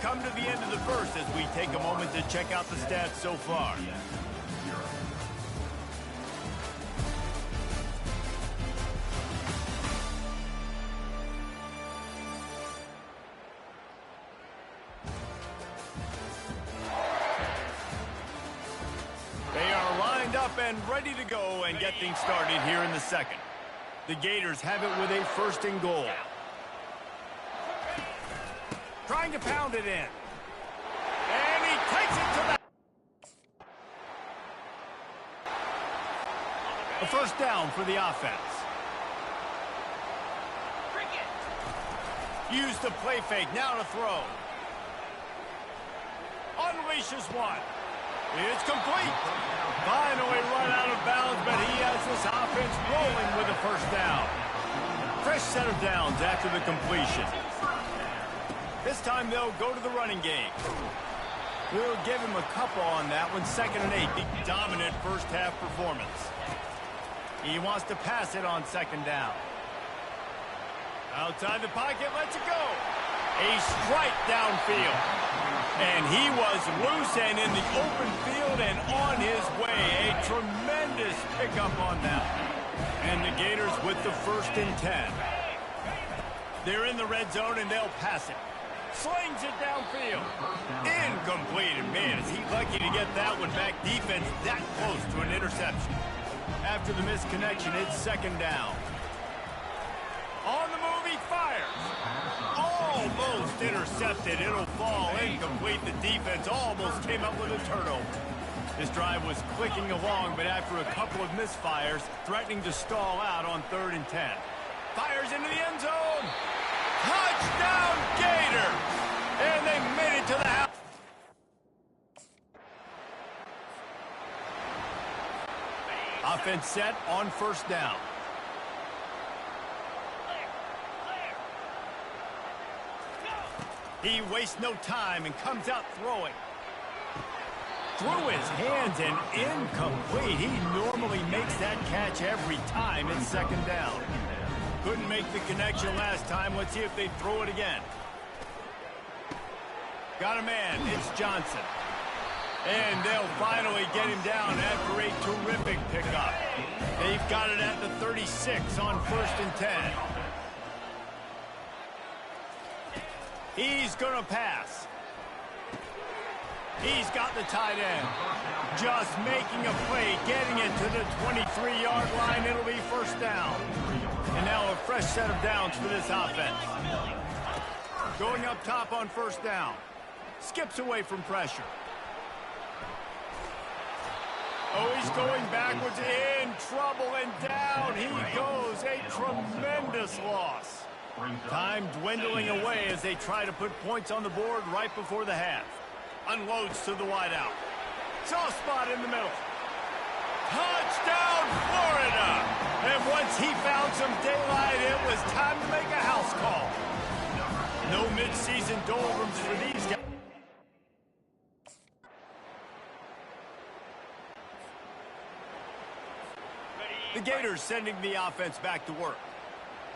come to the end of the first as we take a moment to check out the stats so far. They are lined up and ready to go and get things started here in the second. The Gators have it with a first and goal. Trying to pound it in. And he takes it to the... A first down for the offense. Use the play fake, now to throw. Unleashes one. It's complete. Finally run out of bounds, but he has this offense rolling with a first down. Fresh set of downs after the completion. This time they'll go to the running game. We'll give him a couple on that one. 2nd and 8. The dominant first half performance. He wants to pass it on 2nd down. Outside the pocket, lets it go. A strike downfield. And he was loose and in the open field and on his way. A tremendous pickup on that. And the Gators with the 1st and 10. They're in the red zone and they'll pass it. Slings it downfield. Incomplete. And man, is he lucky to get that one back. Defense that close to an interception. After the misconnection, it's 2nd down. On the move, he fires. Almost intercepted. It'll fall incomplete. The defense almost came up with a turnover. This drive was clicking along, but after a couple of misfires, threatening to stall out on 3rd and 10. Fires into the end zone. Touchdown, Gator! And they made it to the house. Offense set on 1st down. He wastes no time and comes out throwing. Through his hands and incomplete. He normally makes that catch every time. It's 2nd down. Couldn't make the connection last time. Let's see if they throw it again. Got a man. It's Johnson. And they'll finally get him down after a terrific pickup. They've got it at the 36 on 1st and 10. He's going to pass. He's got the tight end. Just making a play, getting it to the 23-yard line. It'll be 1st down. And now a fresh set of downs for this offense. Going up top on 1st down. Skips away from pressure. Oh, he's going backwards, in trouble, and down he goes. A tremendous loss. Time dwindling away as they try to put points on the board right before the half. Unloads to the wideout. Soft spot in the middle. Touchdown, Florida! And once he found some daylight, it was time to make a house call. No mid-season doldrums for these guys. The Gators sending the offense back to work.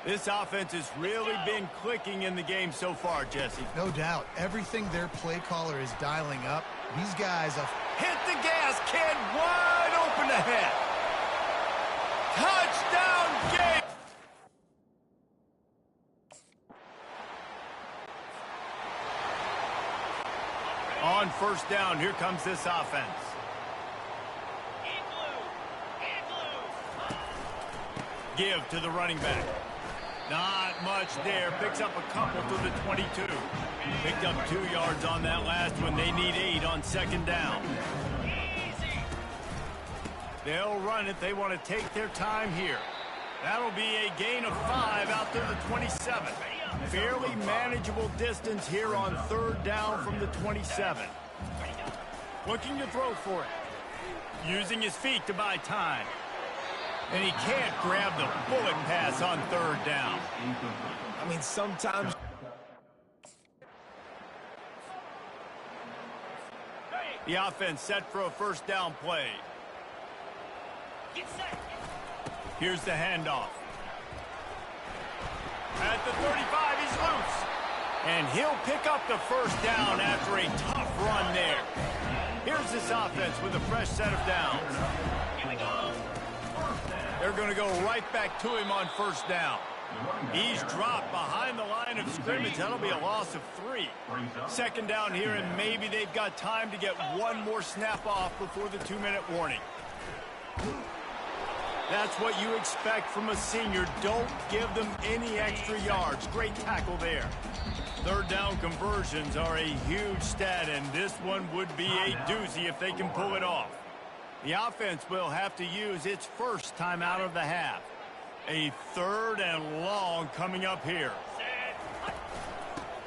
This offense has really been clicking in the game so far, Jesse. No doubt. Everything their play caller is dialing up, these guys have... Hit the gas, kid. Wide open ahead. Touchdown, Gators! On 1st down, here comes this offense. Give to the running back. Not much there. Picks up a couple to the 22. Picked up 2 yards on that last one. They need 8 on 2nd down. They'll run it. They want to take their time here. That'll be a gain of 5 out to the 27. Fairly manageable distance here on 3rd down from the 27. Looking to throw for it. Using his feet to buy time. And he can't grab the bullet pass on 3rd down. I mean, sometimes... The offense set for a 1st down play. Here's the handoff. At the 35, he's loose. And he'll pick up the first down after a tough run there. Here's this offense with a fresh set of downs. They're going to go right back to him on first down. He's dropped behind the line of scrimmage. That'll be a loss of 3. Second down here, and maybe they've got time to get one more snap off before the 2-minute warning. That's what you expect from a senior. Don't give them any extra yards. Great tackle there. Third down conversions are a huge stat, and this one would be a doozy if they can pull it off. The offense will have to use its first timeout of the half. A 3rd and long coming up here.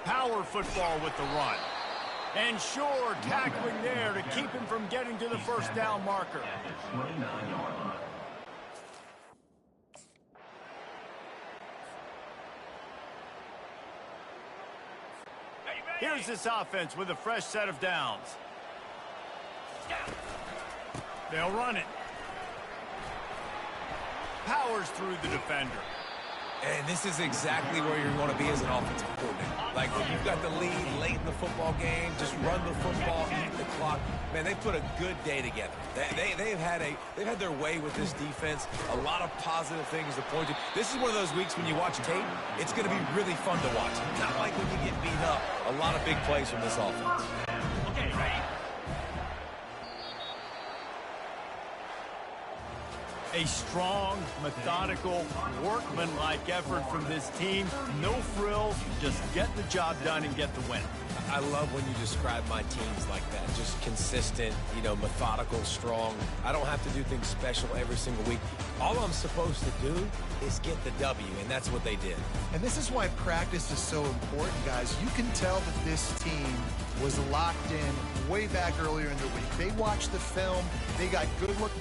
Power football with the run. And sure, tackling there to keep him from getting to the first down marker. Here's this offense with a fresh set of downs. They'll run it. Powers through the defender. And this is exactly where you want to be as an offensive coordinator. Like when you've got the lead late in the football game, just run the football, eat the clock. Man, they put a good day together. They've had their way with this defense. A lot of positive things to point to. This is one of those weeks when you watch tape, it's going to be really fun to watch. Not like when you get beat up. A lot of big plays from this offense. Okay, ready? A strong, methodical, workman-like effort from this team. No frills, just get the job done and get the win. I love when you describe my teams like that. Just consistent, methodical, strong. I don't have to do things special every single week. All I'm supposed to do is get the W, and that's what they did. And this is why practice is so important, guys. You can tell that this team was locked in way back earlier in the week. They watched the film. They got good look.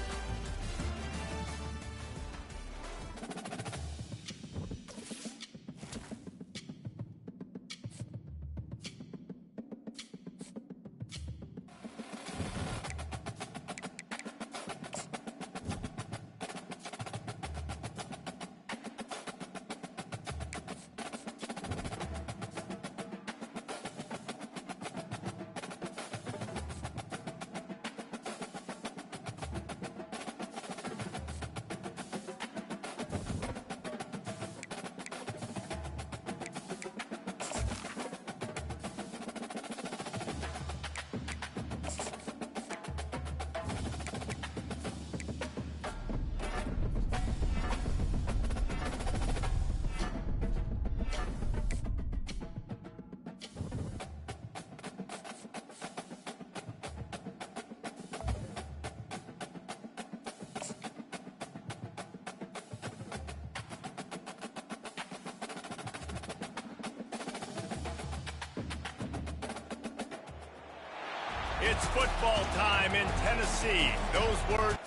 It's football time in Tennessee. Those words.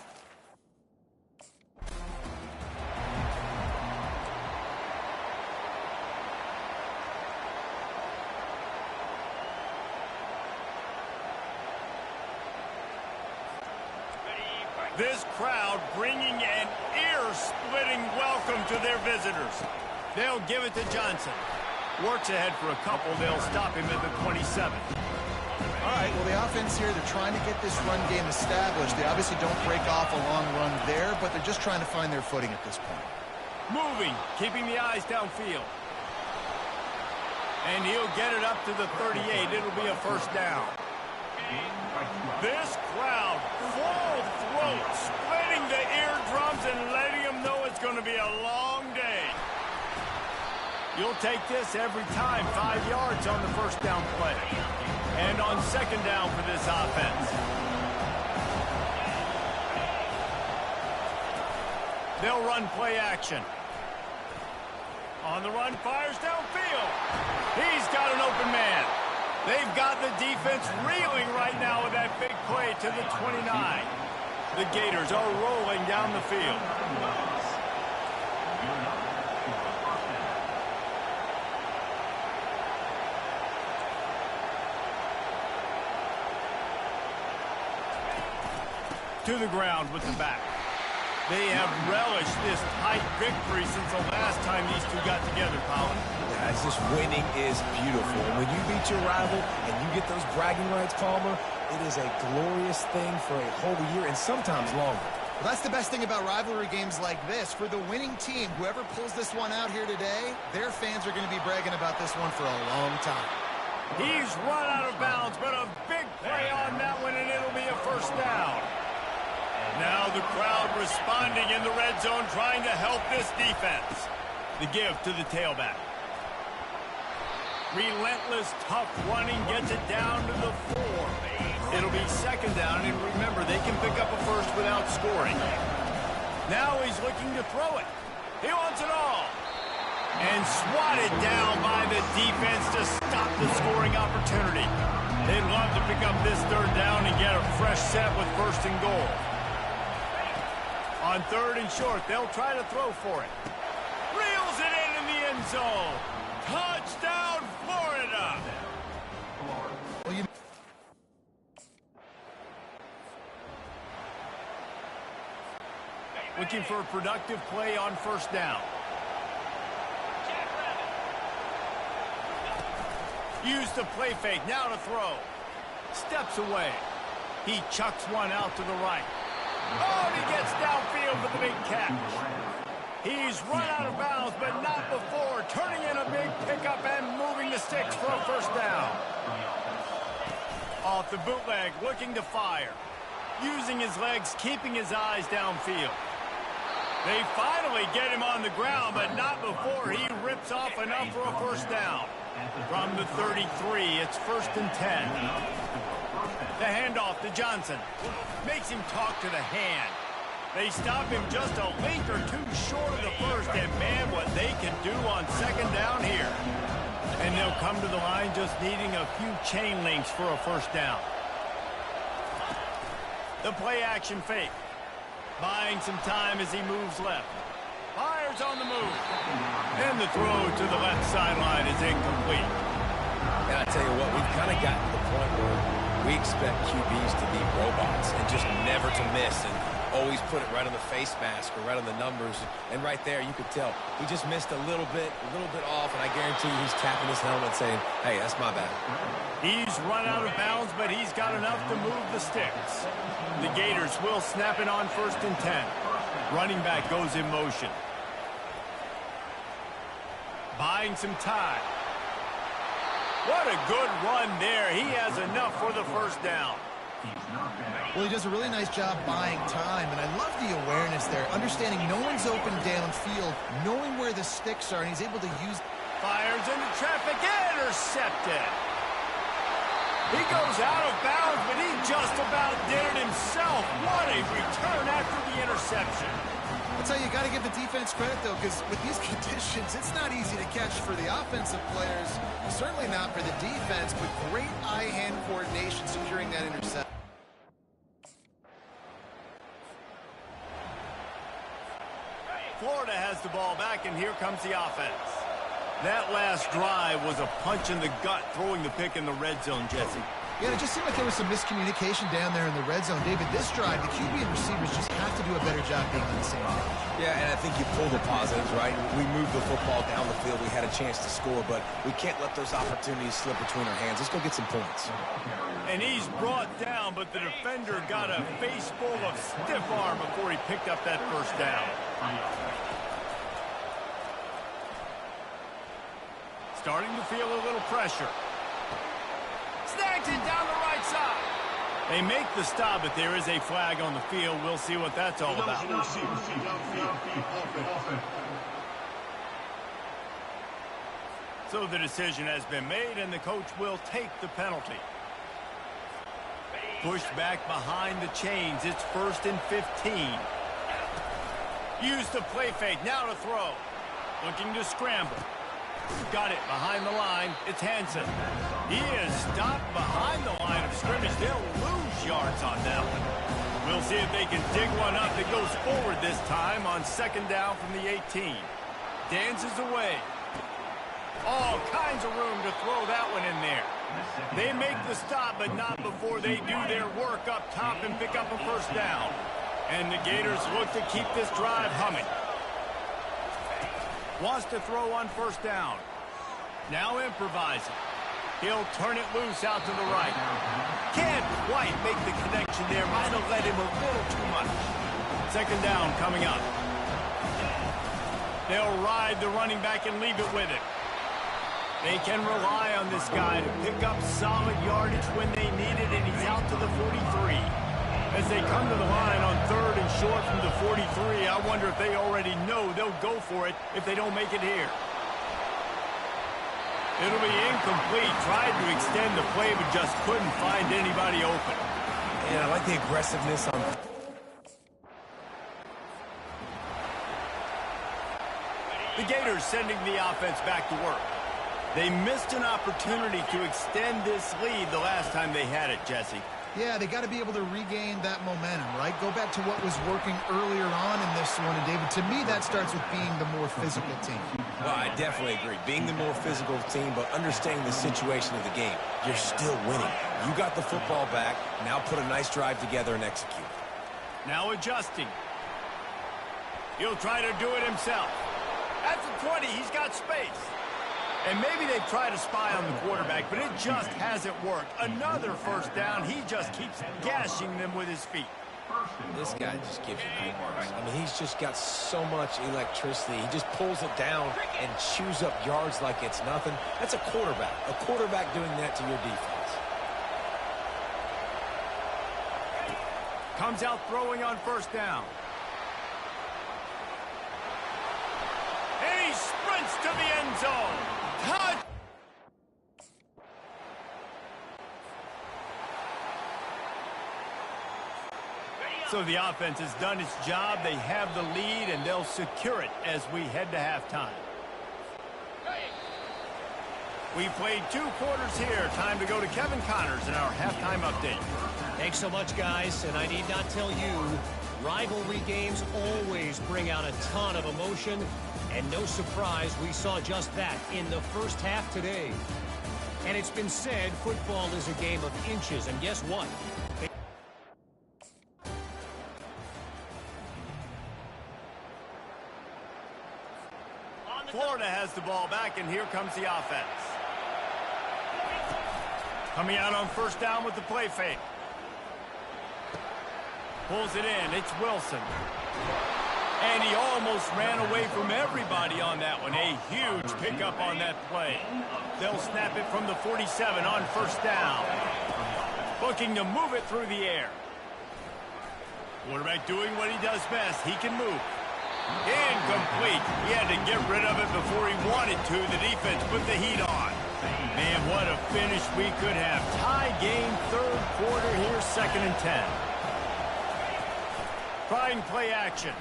This crowd bringing an ear-splitting welcome to their visitors. They'll give it to Johnson. Works ahead for a couple. They'll stop him at the 27. All right, well, the offense here, they're trying to get this run game established. They obviously don't break off a long run there, but they're just trying to find their footing at this point. Moving, keeping the eyes downfield. And he'll get it up to the 38. It'll be a first down. This crowd, full throat, splitting the eardrums and letting them know it's going to be a long day. You'll take this every time. 5 yards on the first down play. And on second down for this offense. They'll run play action. On the run, fires downfield. He's got an open man. They've got the defense reeling right now with that big play to the 29. The Gators are rolling down the field. To the ground with the back. They have relished this tight victory since the last time these two got together, Colin. Guys, just winning is beautiful. And when you beat your rival and you get those bragging rights, Palmer, it is a glorious thing for a whole year and sometimes longer. Well, that's the best thing about rivalry games like this. For the winning team, whoever pulls this one out here today, their fans are going to be bragging about this one for a long time. He's run out of bounds, but a big play on that one, and it'll be a first down. Now the crowd responding in the red zone, trying to help this defense. The give to the tailback. Relentless, tough running gets it down to the 4. It'll be second down, and remember, they can pick up a first without scoring. Now he's looking to throw it. He wants it all. And swatted down by the defense to stop the scoring opportunity. They'd love to pick up this third down and get a fresh set with first and goal. On third and short, they'll try to throw for it. Reels it in the end zone. Touchdown, Florida! Looking for a productive play on first down. Use the play fake, now to throw. Steps away. He chucks one out to the right. Oh, and he gets downfield for the big catch. He's run out of bounds, but not before. Turning in a big pickup and moving the sticks for a first down. Off the bootleg, looking to fire. Using his legs, keeping his eyes downfield. They finally get him on the ground, but not before he rips off enough for a first down. From the 33, it's first and 10. The handoff to Johnson. Makes him talk to the hand. They stop him just a link or two short of the first, and man, what they can do on second down here. And they'll come to the line just needing a few chain links for a first down. The play action fake. Buying some time as he moves left. Fires on the move. And the throw to the left sideline is incomplete. And I tell you what, we've kind of gotten to the point where we expect QBs to be robots and just never to miss and always put it right on the face mask or right on the numbers. And right there, you could tell he just missed a little bit off, and I guarantee you he's tapping his helmet saying, hey, that's my bad. He's run out of bounds, but he's got enough to move the sticks. The Gators will snap it on first and 10. Running back goes in motion. Buying some time. What a good run there. He has enough for the first down. Well, he does a really nice job buying time, and I love the awareness there. Understanding no one's open downfield, knowing where the sticks are, and he's able to use... Fires into traffic, intercepted. He goes out of bounds, but he just about did it himself. What a return after the interception. That's how you got to give the defense credit, though, because with these conditions, it's not easy to catch for the offensive players, certainly not for the defense, but great eye-hand coordination securing that interception. Florida has the ball back, and here comes the offense. That last drive was a punch in the gut, throwing the pick in the red zone, Jesse. Yeah, it just seemed like there was some miscommunication down there in the red zone. David, this drive, the QB and receivers just have to do a better job being on the same page. Yeah, and I think you pull the positives, right? We moved the football down the field. We had a chance to score, but we can't let those opportunities slip between our hands. Let's go get some points. And he's brought down, but the defender got a face full of stiff arm before he picked up that first down. Starting to feel a little pressure. Snags it down the right side. They make the stop, but there is a flag on the field. We'll see what that's all about. So the decision has been made, and the coach will take the penalty. Pushed back behind the chains. It's first and 15. Use the play fake. Now to throw. Looking to scramble. Got it behind the line. It's Hansen. He is stopped behind the line of scrimmage. They'll lose yards on that one. We'll see if they can dig one up that goes forward this time on second down from the 18. Dances away. All kinds of room to throw that one in there. They make the stop, but not before they do their work up top and pick up a first down. And the Gators look to keep this drive humming. Wants to throw on first down. Now improvising. He'll turn it loose out to the right. Can't quite make the connection there. Might have led him a little too much. Second down coming up. They'll ride the running back and leave it with him. They can rely on this guy to pick up solid yardage when they need it, and he's out to the 43. As they come to the line on third and short from the 43, I wonder if they already know they'll go for it if they don't make it here. It'll be incomplete. Tried to extend the play, but just couldn't find anybody open. And I like the aggressiveness on... The Gators sending the offense back to work. They missed an opportunity to extend this lead the last time they had it, Jesse. Yeah, they got to be able to regain that momentum, right? Go back to what was working earlier on in this one. And, David, to me, that starts with being the more physical team. Well, I definitely agree. Being the more physical team, but understanding the situation of the game. You're still winning. You got the football back. Now put a nice drive together and execute. Now adjusting. He'll try to do it himself. At the 20, he's got space. And maybe they've tried to spy on the quarterback, but it just hasn't worked. Another first down. He just keeps gashing them with his feet. This guy just gives you nightmares. I mean, he's just got so much electricity. He just pulls it down and chews up yards like it's nothing. That's a quarterback. A quarterback doing that to your defense. Comes out throwing on first down. And he sprints to the end zone. Touch! So the offense has done its job. They have the lead, and they'll secure it as we head to halftime. We played 2 quarters here. Time to go to Kevin Connors in our halftime update. Thanks so much, guys. And I need not tell you, rivalry games always bring out a ton of emotion. And no surprise, we saw just that in the first half today. And it's been said, football is a game of inches. And guess what? Florida has the ball back, and here comes the offense. Coming out on first down with the play fake. Pulls it in. It's Wilson. And he almost ran away from everybody on that one. A huge pickup on that play. They'll snap it from the 47 on first down. Looking to move it through the air. Quarterback doing what he does best. He can move. Incomplete. He had to get rid of it before he wanted to. The defense put the heat on. Man, what a finish we could have. Tie game, third quarter here, 2nd and 10. Trying play action.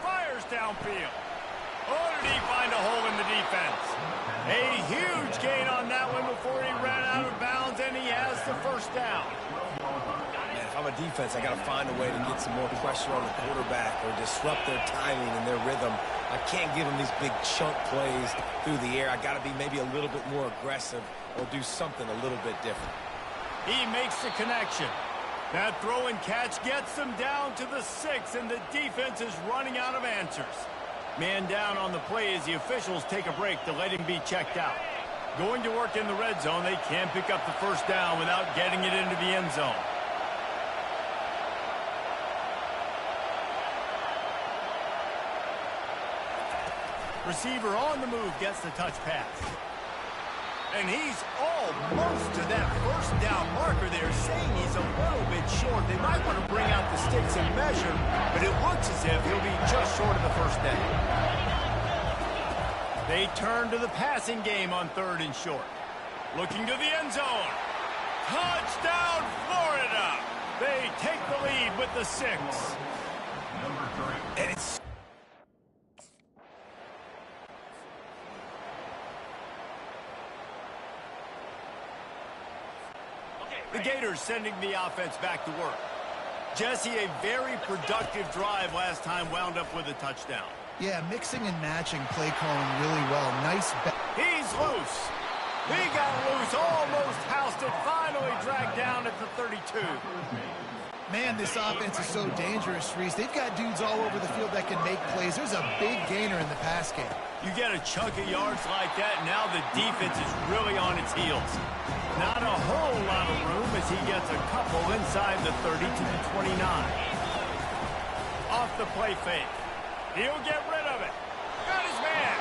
Fires downfield. Oh, did he find a hole in the defense? A huge gain on that one before he ran out of bounds, and he has the first down. Man, if I'm a defense, I got to find a way to get some more pressure on the quarterback or disrupt their timing and their rhythm. I can't give them these big chunk plays through the air. I got to be maybe a little bit more aggressive or do something a little bit different. He makes the connection. That throw and catch gets them down to the 6, and the defense is running out of answers. Man down on the play as the officials take a break to let him be checked out. Going to work in the red zone, they can't pick up the first down without getting it into the end zone. Receiver on the move gets the touch pass. And he's almost to that first down marker there, saying he's a little bit short. They might want to bring out the sticks and measure, but it looks as if he'll be just short of the first down. They turn to the passing game on 3rd and short. Looking to the end zone. Touchdown, Florida! They take the lead with the 6. And it's... The Gators sending the offense back to work. Jesse, a very productive drive last time, wound up with a touchdown. Yeah, mixing and matching play calling really well. Nice. He's loose. He got loose, almost housed it, finally dragged down at the 32. Man, this offense is so dangerous, Reese. They've got dudes all over the field that can make plays. There's a big gainer in the pass game. You get a chunk of yards like that, now the defense is really on its heels. Not a whole lot of room as he gets a couple inside the 30 to the 29. Off the play fake. He'll get rid of it. Got his man.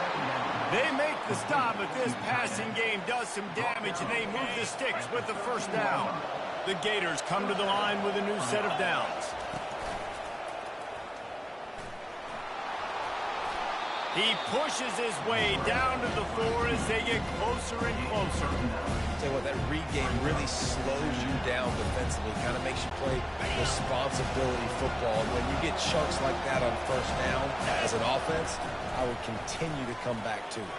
They make the stop, but this passing game does some damage, and they move the sticks with the first down. The Gators come to the line with a new set of downs. He pushes his way down to the 4 as they get closer and closer. Tell you what, that read game really slows you down defensively, kind of makes you play responsibility football. And when you get chunks like that on first down as an offense, I would continue to come back to it.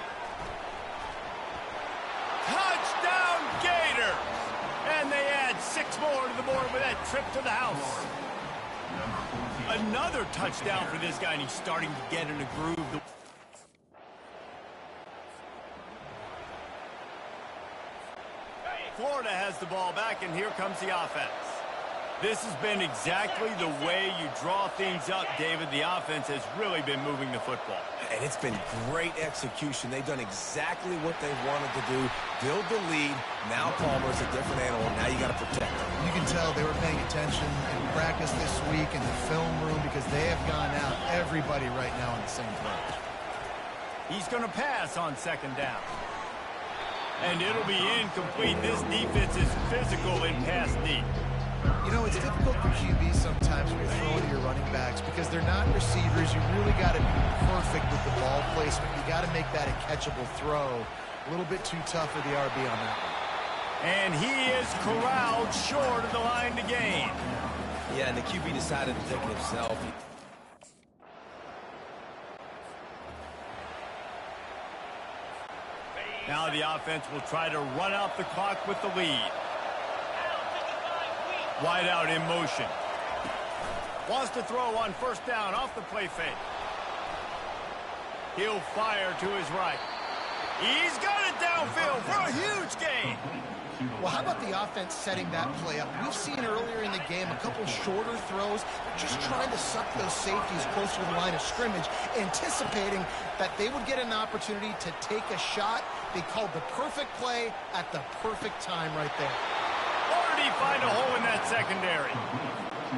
Touchdown, Gators! And they add 6 more to the board with that trip to the house. Another touchdown for this guy, and he's starting to get in a groove. Florida has the ball back, and here comes the offense. This has been exactly the way you draw things up, David. The offense has really been moving the football. And it's been great execution. They've done exactly what they wanted to do. Build the lead. Now Palmer's a different animal. Now you got to protect him. You can tell they were paying attention in practice this week in the film room because they have gone out everybody right now on the same page. He's going to pass on second down. And it'll be incomplete. This defense is physical in pass deep. You know, it's difficult for QB sometimes when you're throwing to your running backs because they're not receivers. You really got to be perfect with the ball placement. You got to make that a catchable throw. A little bit too tough for the RB on that one. And he is corralled short of the line to gain. Yeah, and the QB decided to take it himself. Now the offense will try to run out the clock with the lead. Wide out in motion. Wants to throw on first down off the play fake. He'll fire to his right. He's got it downfield for a huge gain. Well, how about the offense setting that play up? We've seen earlier in the game a couple shorter throws, just trying to suck those safeties closer to the line of scrimmage, anticipating that they would get an opportunity to take a shot. They called the perfect play at the perfect time right there. Or did he find a hole in that secondary?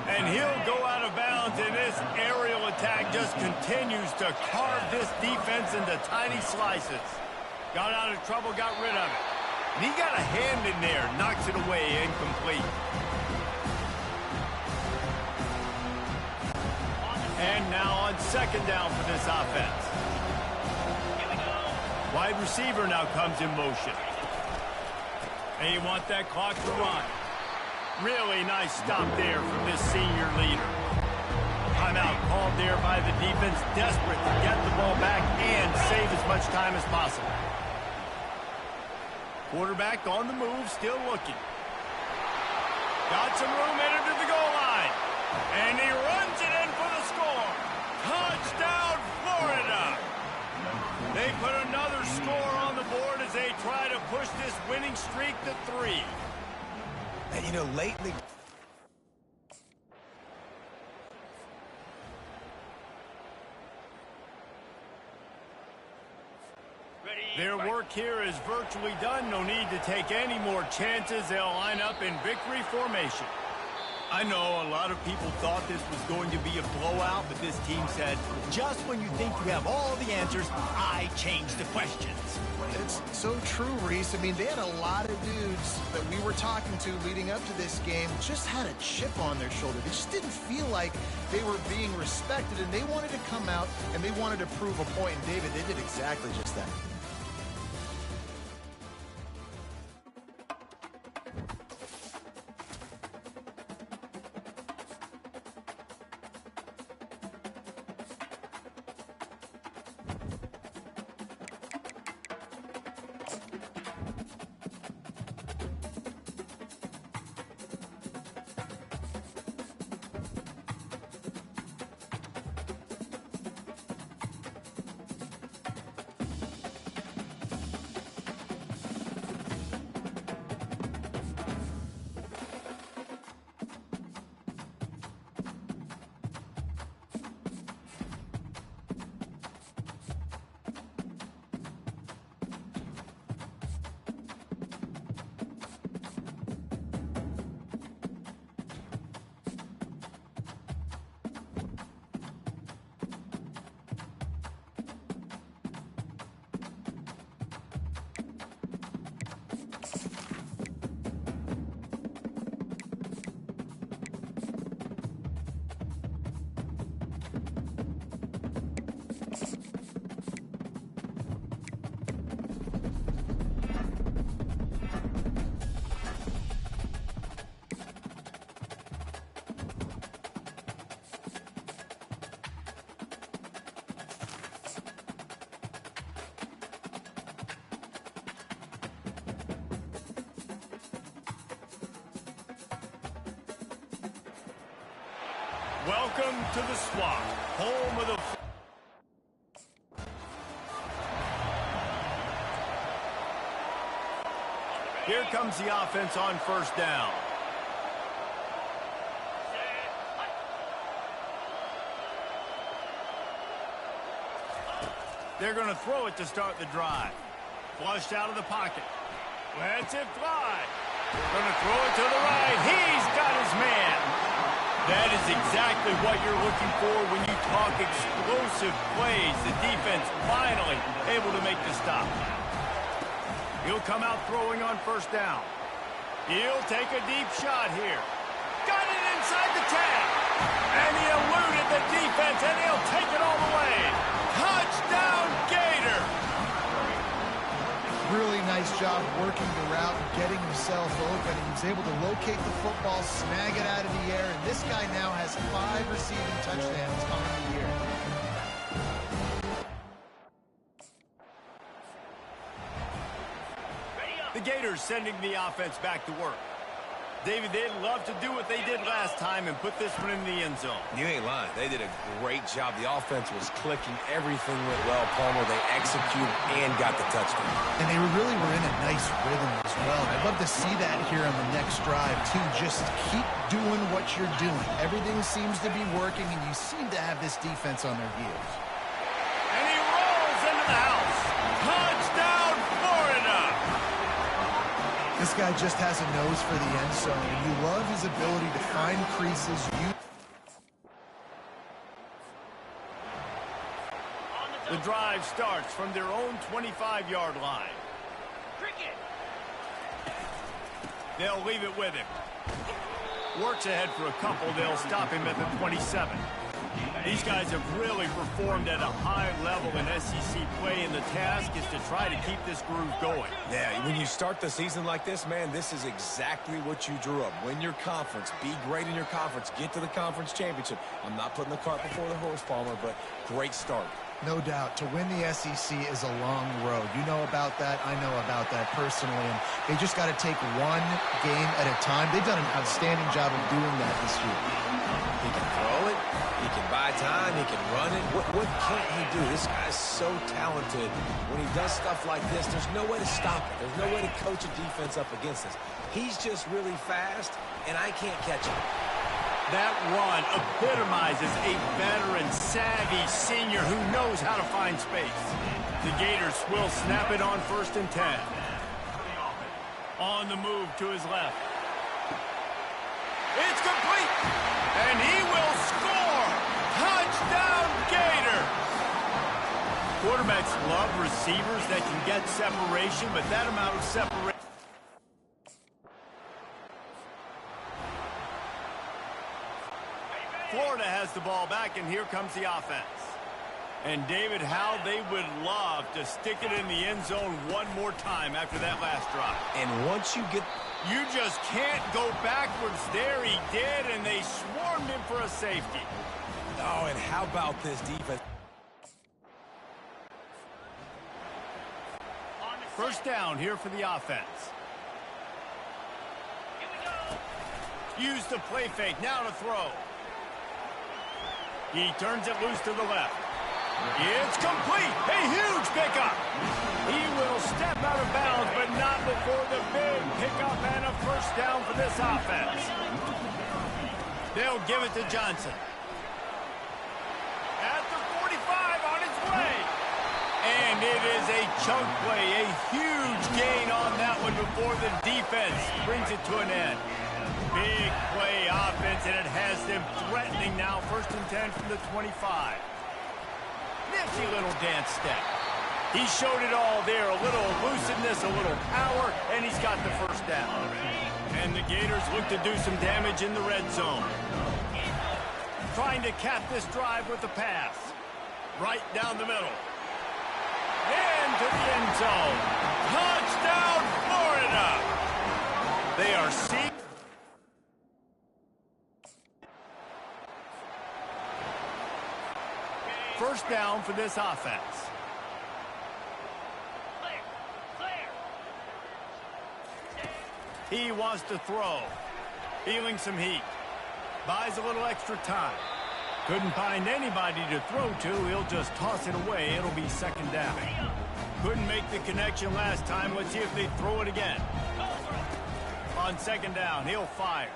And he'll go out of bounds, and this aerial attack just continues to carve this defense into tiny slices. Got out of trouble, got rid of it. And he got a hand in there, knocks it away, incomplete. And now on second down for this offense. Wide receiver now comes in motion. And you want that clock to run. Really nice stop there from this senior leader. Timeout called there by the defense, desperate to get the ball back and save as much time as possible. Quarterback on the move, still looking. Got some room headed to the goal line. And he runs it in for the score. Touchdown, Florida. They put another score on the board as they try to push this winning streak to 3. And, you know, lately... Their work here is virtually done. No need to take any more chances. They'll line up in victory formation. I know a lot of people thought this was going to be a blowout, but this team said, just when you think you have all the answers, I change the questions. It's so true, Reese. I mean, they had a lot of dudes that we were talking to leading up to this game just had a chip on their shoulder. They just didn't feel like they were being respected, and they wanted to come out and they wanted to prove a point. And David, they did exactly just that. Welcome to the Swamp, home of the... Here comes the offense on first down. They're going to throw it to start the drive. Flushed out of the pocket. Lets it fly. Going to throw it to the right. He's got his man. That is exactly what you're looking for when you talk explosive plays. The defense finally able to make the stop. He'll come out throwing on first down. He'll take a deep shot here. Got it inside the 10. And he eluded the defense, and he'll take it all the way. Touchdown, Gator! Really nice job working the route and getting himself open. He was able to locate the football, snag it out of the air, and this guy now has 5 receiving touchdowns on the year. The Gators sending the offense back to work. David, they'd love to do what they did last time and put this one in the end zone. You ain't lying. They did a great job. The offense was clicking. Everything went well, Palmer. They executed and got the touchdown. And they really were in a nice rhythm as well. I'd love to see that here on the next drive, too. Just keep doing what you're doing. Everything seems to be working, and you seem to have this defense on their heels. And he rolls into the house. Touchdown, Florida! This guy just has a nose for the end zone, and you love his ability to find creases. The drive starts from their own 25-yard line. They'll leave it with him. Works ahead for a couple. They'll stop him at the 27. These guys have really performed at a high level in SEC play, and the task is to try to keep this groove going. Yeah, when you start the season like this, man, this is exactly what you drew up. Win your conference. Be great in your conference. Get to the conference championship. I'm not putting the cart before the horse, Palmer, but great start. No doubt. To win the SEC is a long road. You know about that. I know about that personally. And they just got to take one game at a time. They've done an outstanding job of doing that this year. He can throw it. He can buy time. He can run it. What can't he do? This guy's so talented. When he does stuff like this, there's no way to stop it. There's no way to coach a defense up against this. He's just really fast, and I can't catch him. That run epitomizes a veteran, savvy senior who knows how to find space. The Gators will snap it on 1st and 10. On the move to his left. It's complete! And he will score! Touchdown, Gator! Quarterbacks love receivers that can get separation, but that amount of separation... Florida has the ball back, and here comes the offense. And, David, how they would love to stick it in the end zone one more time after that last drive. And once you get... You just can't go backwards there. He did, and they swarmed him for a safety. Oh, and how about this defense? First down here for the offense. Use the play fake. Now to throw. He turns it loose to the left. It's complete. A huge pickup. He will step out of bounds, but not before the big pickup and a first down for this offense. They'll give it to Johnson. At the 45 on its way. And it is a chunk play, a huge gain on that one before the defense brings it to an end. Big play offense, and it has them threatening now. 1st and 10 from the 25. Nifty little dance step. He showed it all there. A little elusiveness, a little power, and he's got the first down. And the Gators look to do some damage in the red zone. Trying to cap this drive with a pass. Right down the middle. Into the end zone. Touchdown, Florida! They are seeking. First down for this offense. He wants to throw. Feeling some heat. Buys a little extra time. Couldn't find anybody to throw to. He'll just toss it away. It'll be second down. Couldn't make the connection last time. Let's see if they throw it again. On second down, he'll fire.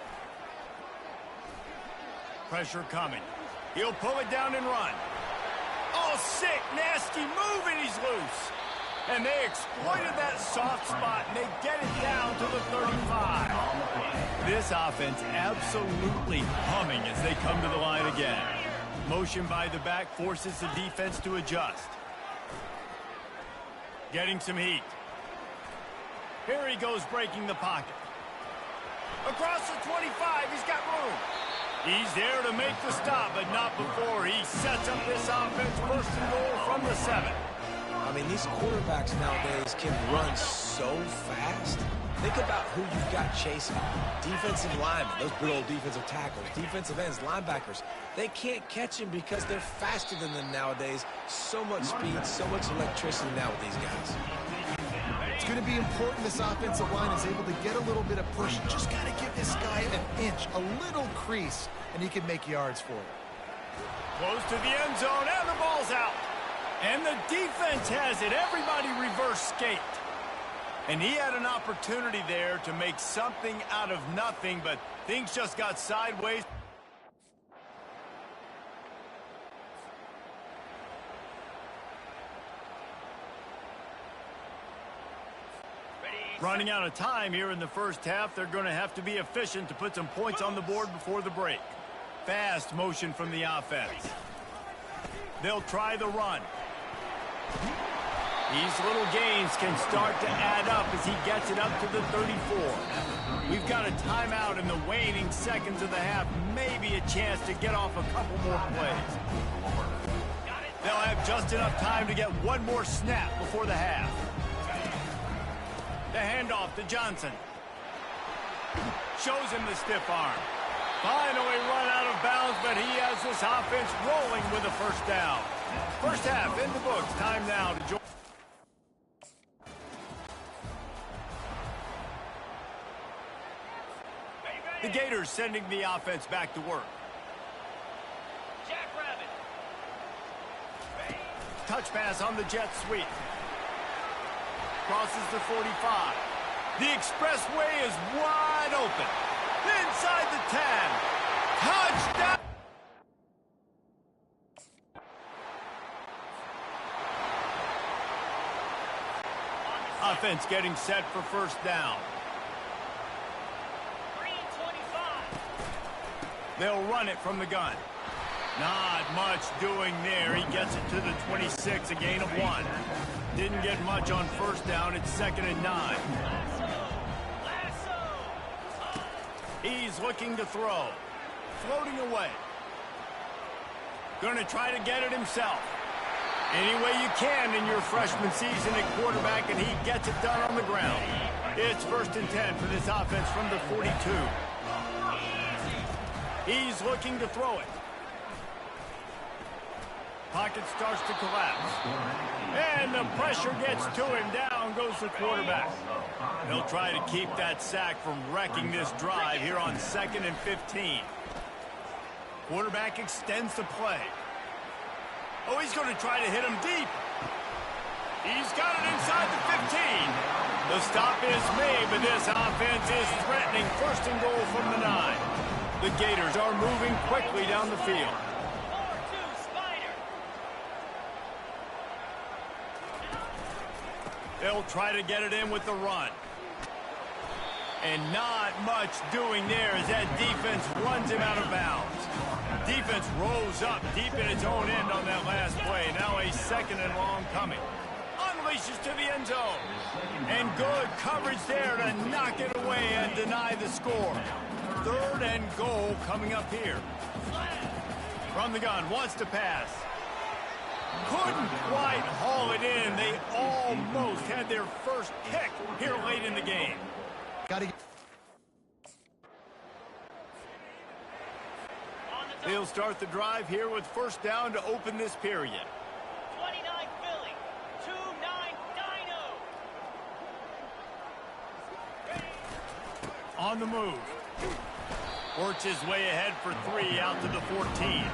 Pressure coming. He'll pull it down and run. Oh, sick, nasty move, and he's loose. And they exploited that soft spot, and they get it down to the 35. This offense absolutely humming as they come to the line again. Motion by the back forces the defense to adjust. Getting some heat. Here he goes breaking the pocket. Across the 25, he's got room. He's there to make the stop, but not before he sets up this offense first and goal from the 7. I mean, these quarterbacks nowadays can run so fast. Think about who you've got chasing. Defensive linemen, those big old defensive tackles, defensive ends, linebackers. They can't catch him because they're faster than them nowadays. So much speed, so much electricity now with these guys. It's going to be important this offensive line is able to get a little bit of push. Just got to give this guy an inch, a little crease, and he can make yards for it. Close to the end zone, and the ball's out. And the defense has it. Everybody reverse skate. And he had an opportunity there to make something out of nothing, but things just got sideways. Running out of time here in the first half. They're going to have to be efficient to put some points on the board before the break. Fast motion from the offense. They'll try the run. These little gains can start to add up as he gets it up to the 34. We've got a timeout in the waning seconds of the half. Maybe a chance to get off a couple more plays. They'll have just enough time to get one more snap before the half. The handoff to Johnson. Shows him the stiff arm. Finally run out of bounds, but he has this offense rolling with a first down. First half in the books. Time now to join. The Gators sending the offense back to work. Jackrabbit. Touch pass on the jet sweep. Crosses the 45. The expressway is wide open. Inside the 10. Touchdown! Offense getting set for first down. 3:25. They'll run it from the gun. Not much doing there. He gets it to the 26, a gain of 1. Didn't get much on first down. It's 2nd and 9. He's looking to throw. Floating away. Going to try to get it himself. Any way you can in your freshman season at quarterback, and he gets it done on the ground. It's 1st and 10 for this offense from the 42. He's looking to throw it. Pocket starts to collapse. And the pressure gets to him. Down goes the quarterback. They'll try to keep that sack from wrecking this drive here on 2nd and 15. Quarterback extends the play. Oh, he's going to try to hit him deep. He's got it inside the 15. The stop is made, but this offense is threatening 1st and goal from the 9. The Gators are moving quickly down the field. They'll try to get it in with the run. And not much doing there as that defense runs him out of bounds. Defense rolls up deep in its own end on that last play. Now a 2nd and long coming. Unleashes to the end zone. And good coverage there to knock it away and deny the score. 3rd and goal coming up here. From the gun, wants to pass. Couldn't quite haul it in. They almost had their first pick here late in the game. They'll start the drive here with first down to open this period. 29 Philly, 2-9 Dino. On the move. Works his way ahead for 3 out to the 14.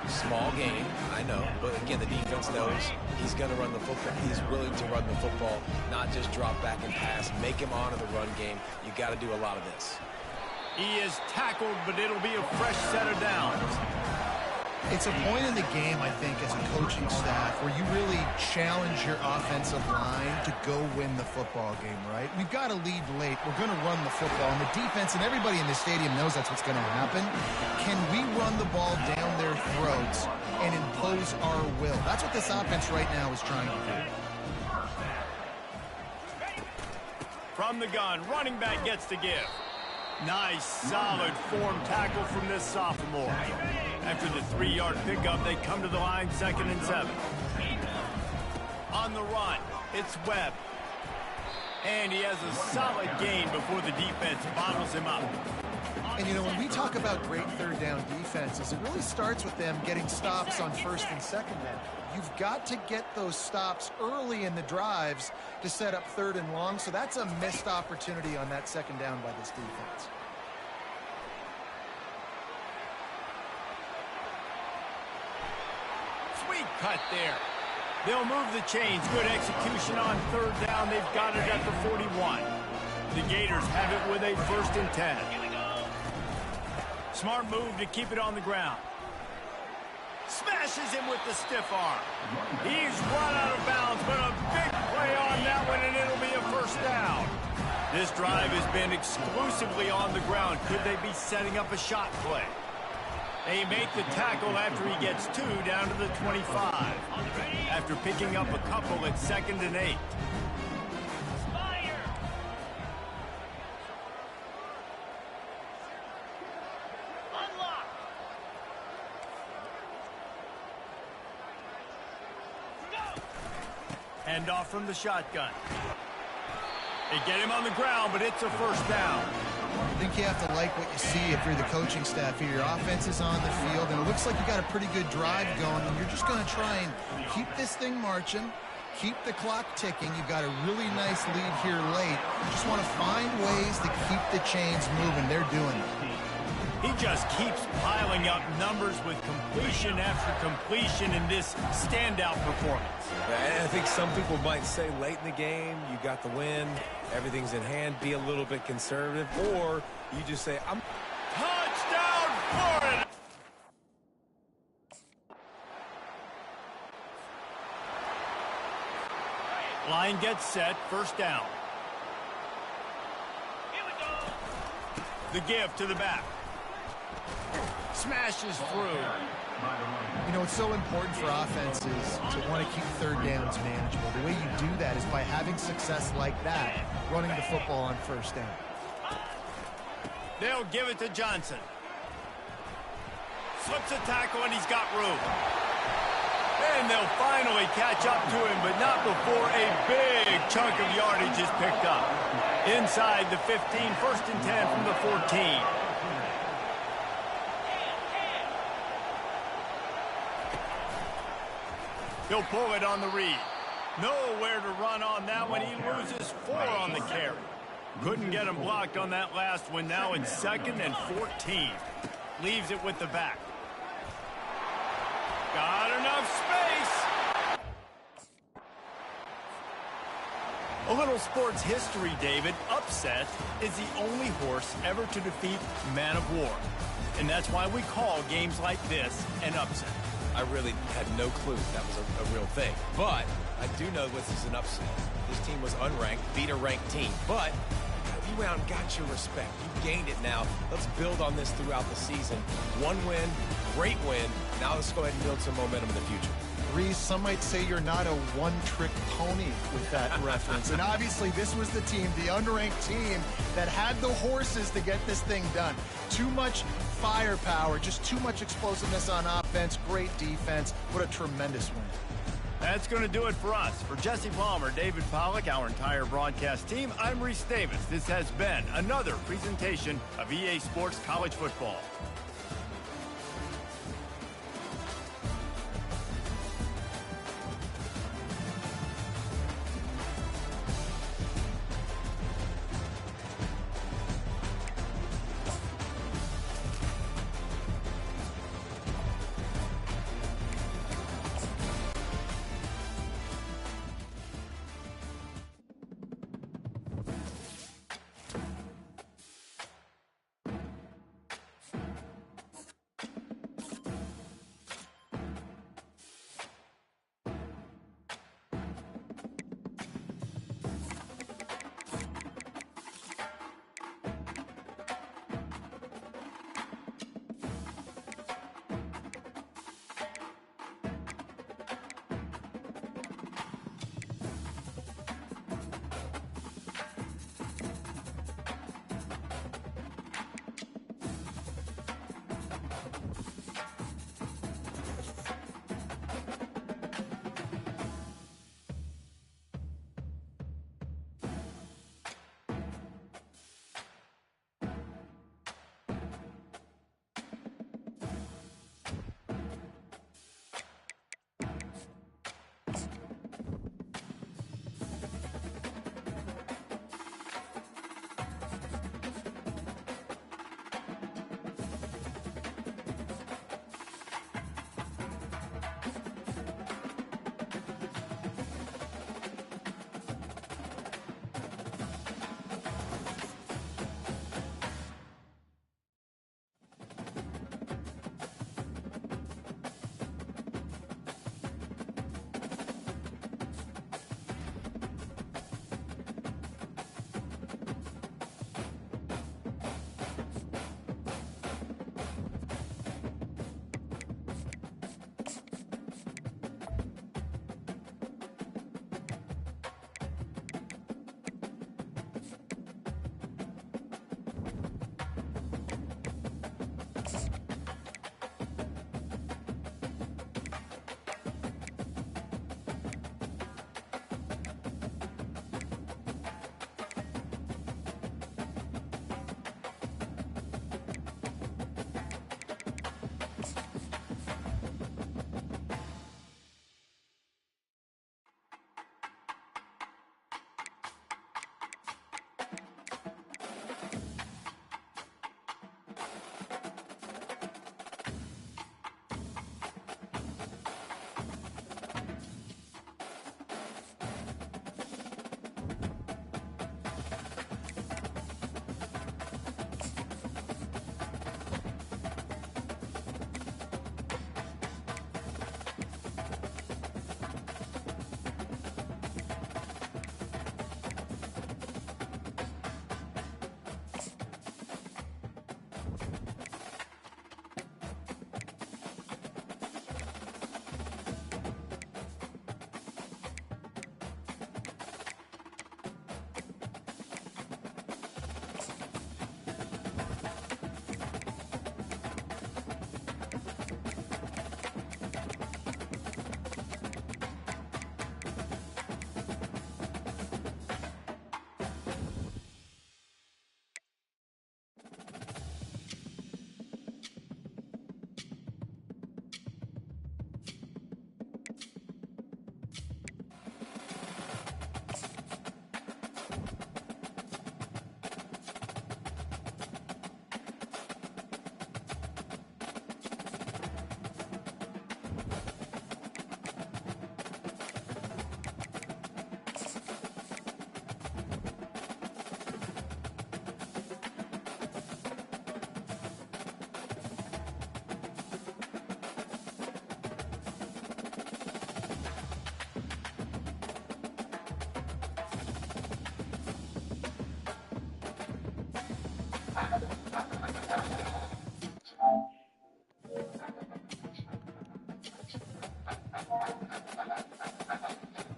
Small game, I know. But again, the defense knows he's going to run the football. He's willing to run the football, not just drop back and pass. Make him honor the run game. You got to do a lot of this. He is tackled, but it'll be a fresh set of downs. It's a point in the game, I think, as a coaching staff where you really challenge your offensive line to go win the football game, right? We've got to lead late. We're going to run the football. And the defense and everybody in the stadium knows that's what's going to happen. Can we run the ball down their throats and impose our will? That's what this offense right now is trying to do. From the gun, running back gets to give. Nice, solid form tackle from this sophomore. After the 3-yard pickup, they come to the line 2nd and 7. On the run, it's Webb. And he has a solid gain before the defense bottles him up. And, you know, when we talk about great third down defenses, it really starts with them getting stops on 1st and 2nd down. You've got to get those stops early in the drives to set up 3rd and long, so that's a missed opportunity on that 2nd down by this defense. Sweet cut there. They'll move the chains. Good execution on 3rd down. They've got it at the 41. The Gators have it with a 1st and 10. Smart move to keep it on the ground. Smashes him with the stiff arm. He's run out of bounds, but a big play on that one, and it'll be a 1st down. This drive has been exclusively on the ground. Could they be setting up a shot play? They make the tackle after he gets 2 down to the 25. After picking up a couple at 2nd and 8. Hand off from the shotgun. They get him on the ground, but it's a 1st down. I think you have to like what you see if you're the coaching staff here. Your offense is on the field, and it looks like you got a pretty good drive going, and you're just going to try and keep this thing marching, keep the clock ticking. You've got a really nice lead here late. You just want to find ways to keep the chains moving. They're doing it. He just keeps piling up numbers with completion after completion in this standout performance. I think some people might say late in the game, you got the win, everything's in hand, be a little bit conservative, or you just say, I'm... Touchdown, Florida! Line gets set, 1st down. The give to the back. Smashes through. You know, it's so important for offenses to want to keep 3rd downs manageable. The way you do that is by having success like that, running the football on 1st down. They'll give it to Johnson. Slips a tackle, and he's got room. And they'll finally catch up to him, but not before a big chunk of yardage is picked up. Inside the 15, 1st and 10 from the 14. He'll pull it on the read. Nowhere to run on that one. He loses 4 on the carry. Couldn't get him blocked on that last one. Now it's 2nd and 14. Leaves it with the back. Got enough space. A little sports history, David. Upset is the only horse ever to defeat Man of War. And that's why we call games like this an upset. I really had no clue that was a real thing. But I do know this is an upset. This team was unranked, beat a ranked team. But you went out and got your respect. You gained it now. Let's build on this throughout the season. 1 win, great win. Now let's go ahead and build some momentum in the future. Reese, some might say you're not a one-trick pony with that reference. And obviously this was the team, the unranked team, that had the horses to get this thing done. Too much firepower, just too much explosiveness on offense, great defense. What a tremendous win. That's going to do it for us. For Jesse Palmer, David Pollack, our entire broadcast team, I'm Reese Davis. This has been another presentation of EA Sports College Football.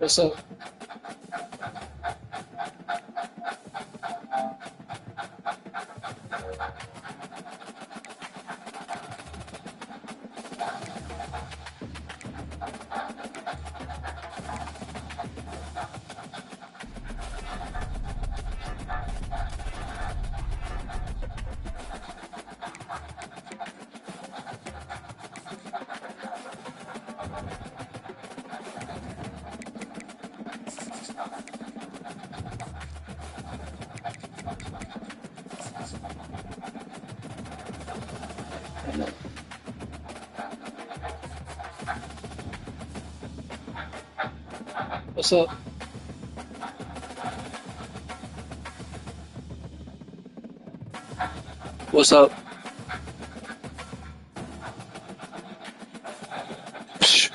What's up? What's up? What's up? Psh.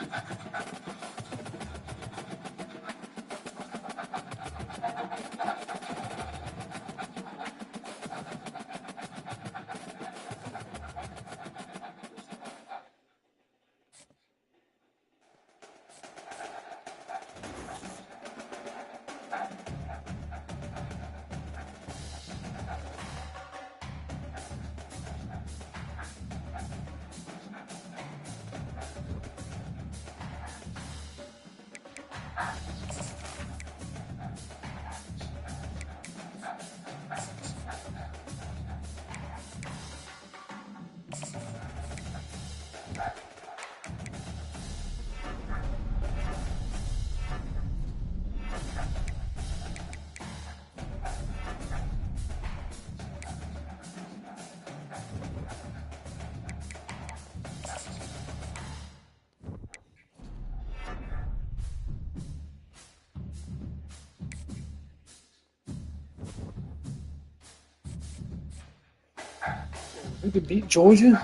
We could beat Georgia.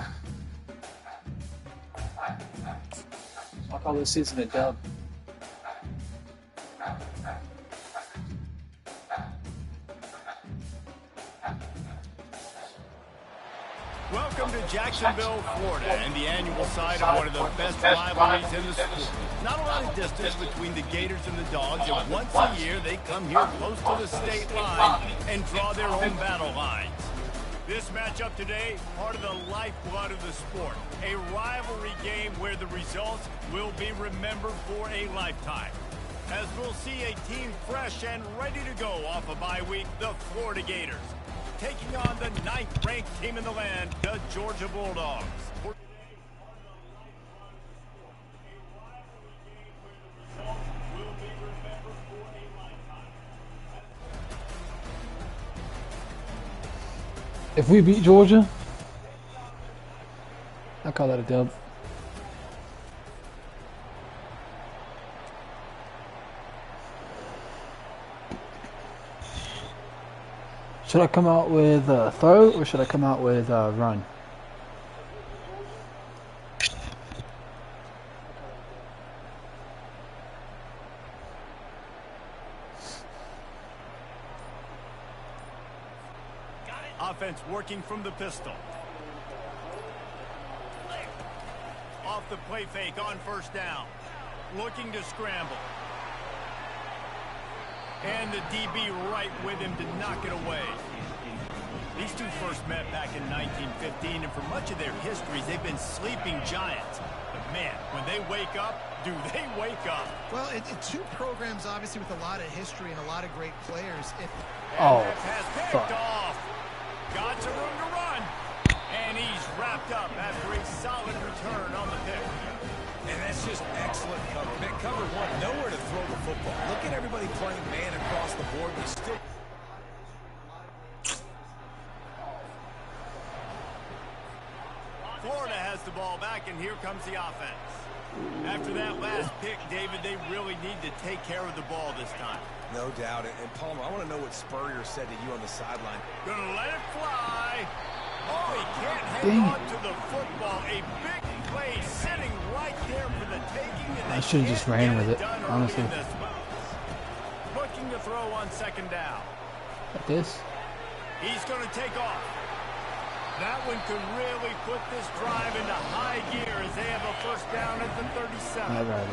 I'll call this season a dub. Welcome to Jacksonville, Florida, and the annual site of one of the best rivalries in the sport. Not a lot of distance between the Gators and the Dogs, and once a year they come here close to the state line and draw their own battle lines. This matchup today, part of the lifeblood of the sport. A rivalry game where the results will be remembered for a lifetime. As we'll see a team fresh and ready to go off a bye week, the Florida Gators, taking on the 9th-ranked team in the land, the Georgia Bulldogs. If we beat Georgia, I call that a dub. Should I come out with throw or should I come out with run? Offense working from the pistol. Off the play fake on first down. Looking to scramble. And the DB right with him to knock it away. These two first met back in 1915, and for much of their histories, they've been sleeping giants. But man, when they wake up, do they wake up? Well, two programs, obviously, with a lot of history and a lot of great players. That pass picked off. Got some room to run. And he's wrapped up after a solid return on the pick. And that's just excellent cover. Man, cover one, nowhere to throw the football. Look at everybody playing man across the board. We still... Florida has the ball back, and here comes the offense. After that last pick, David, they really need to take care of the ball this time. No doubt. And Palmer, I want to know what Spurrier said to you on the sideline. Gonna let it fly. Oh, he can't hang on to the football. A big play sitting right there for the taking. And I should have just ran with it, honestly. Looking to throw on second down. Like this? He's going to take off. That one could really put this drive into high gear as they have a first down at the 37. All right.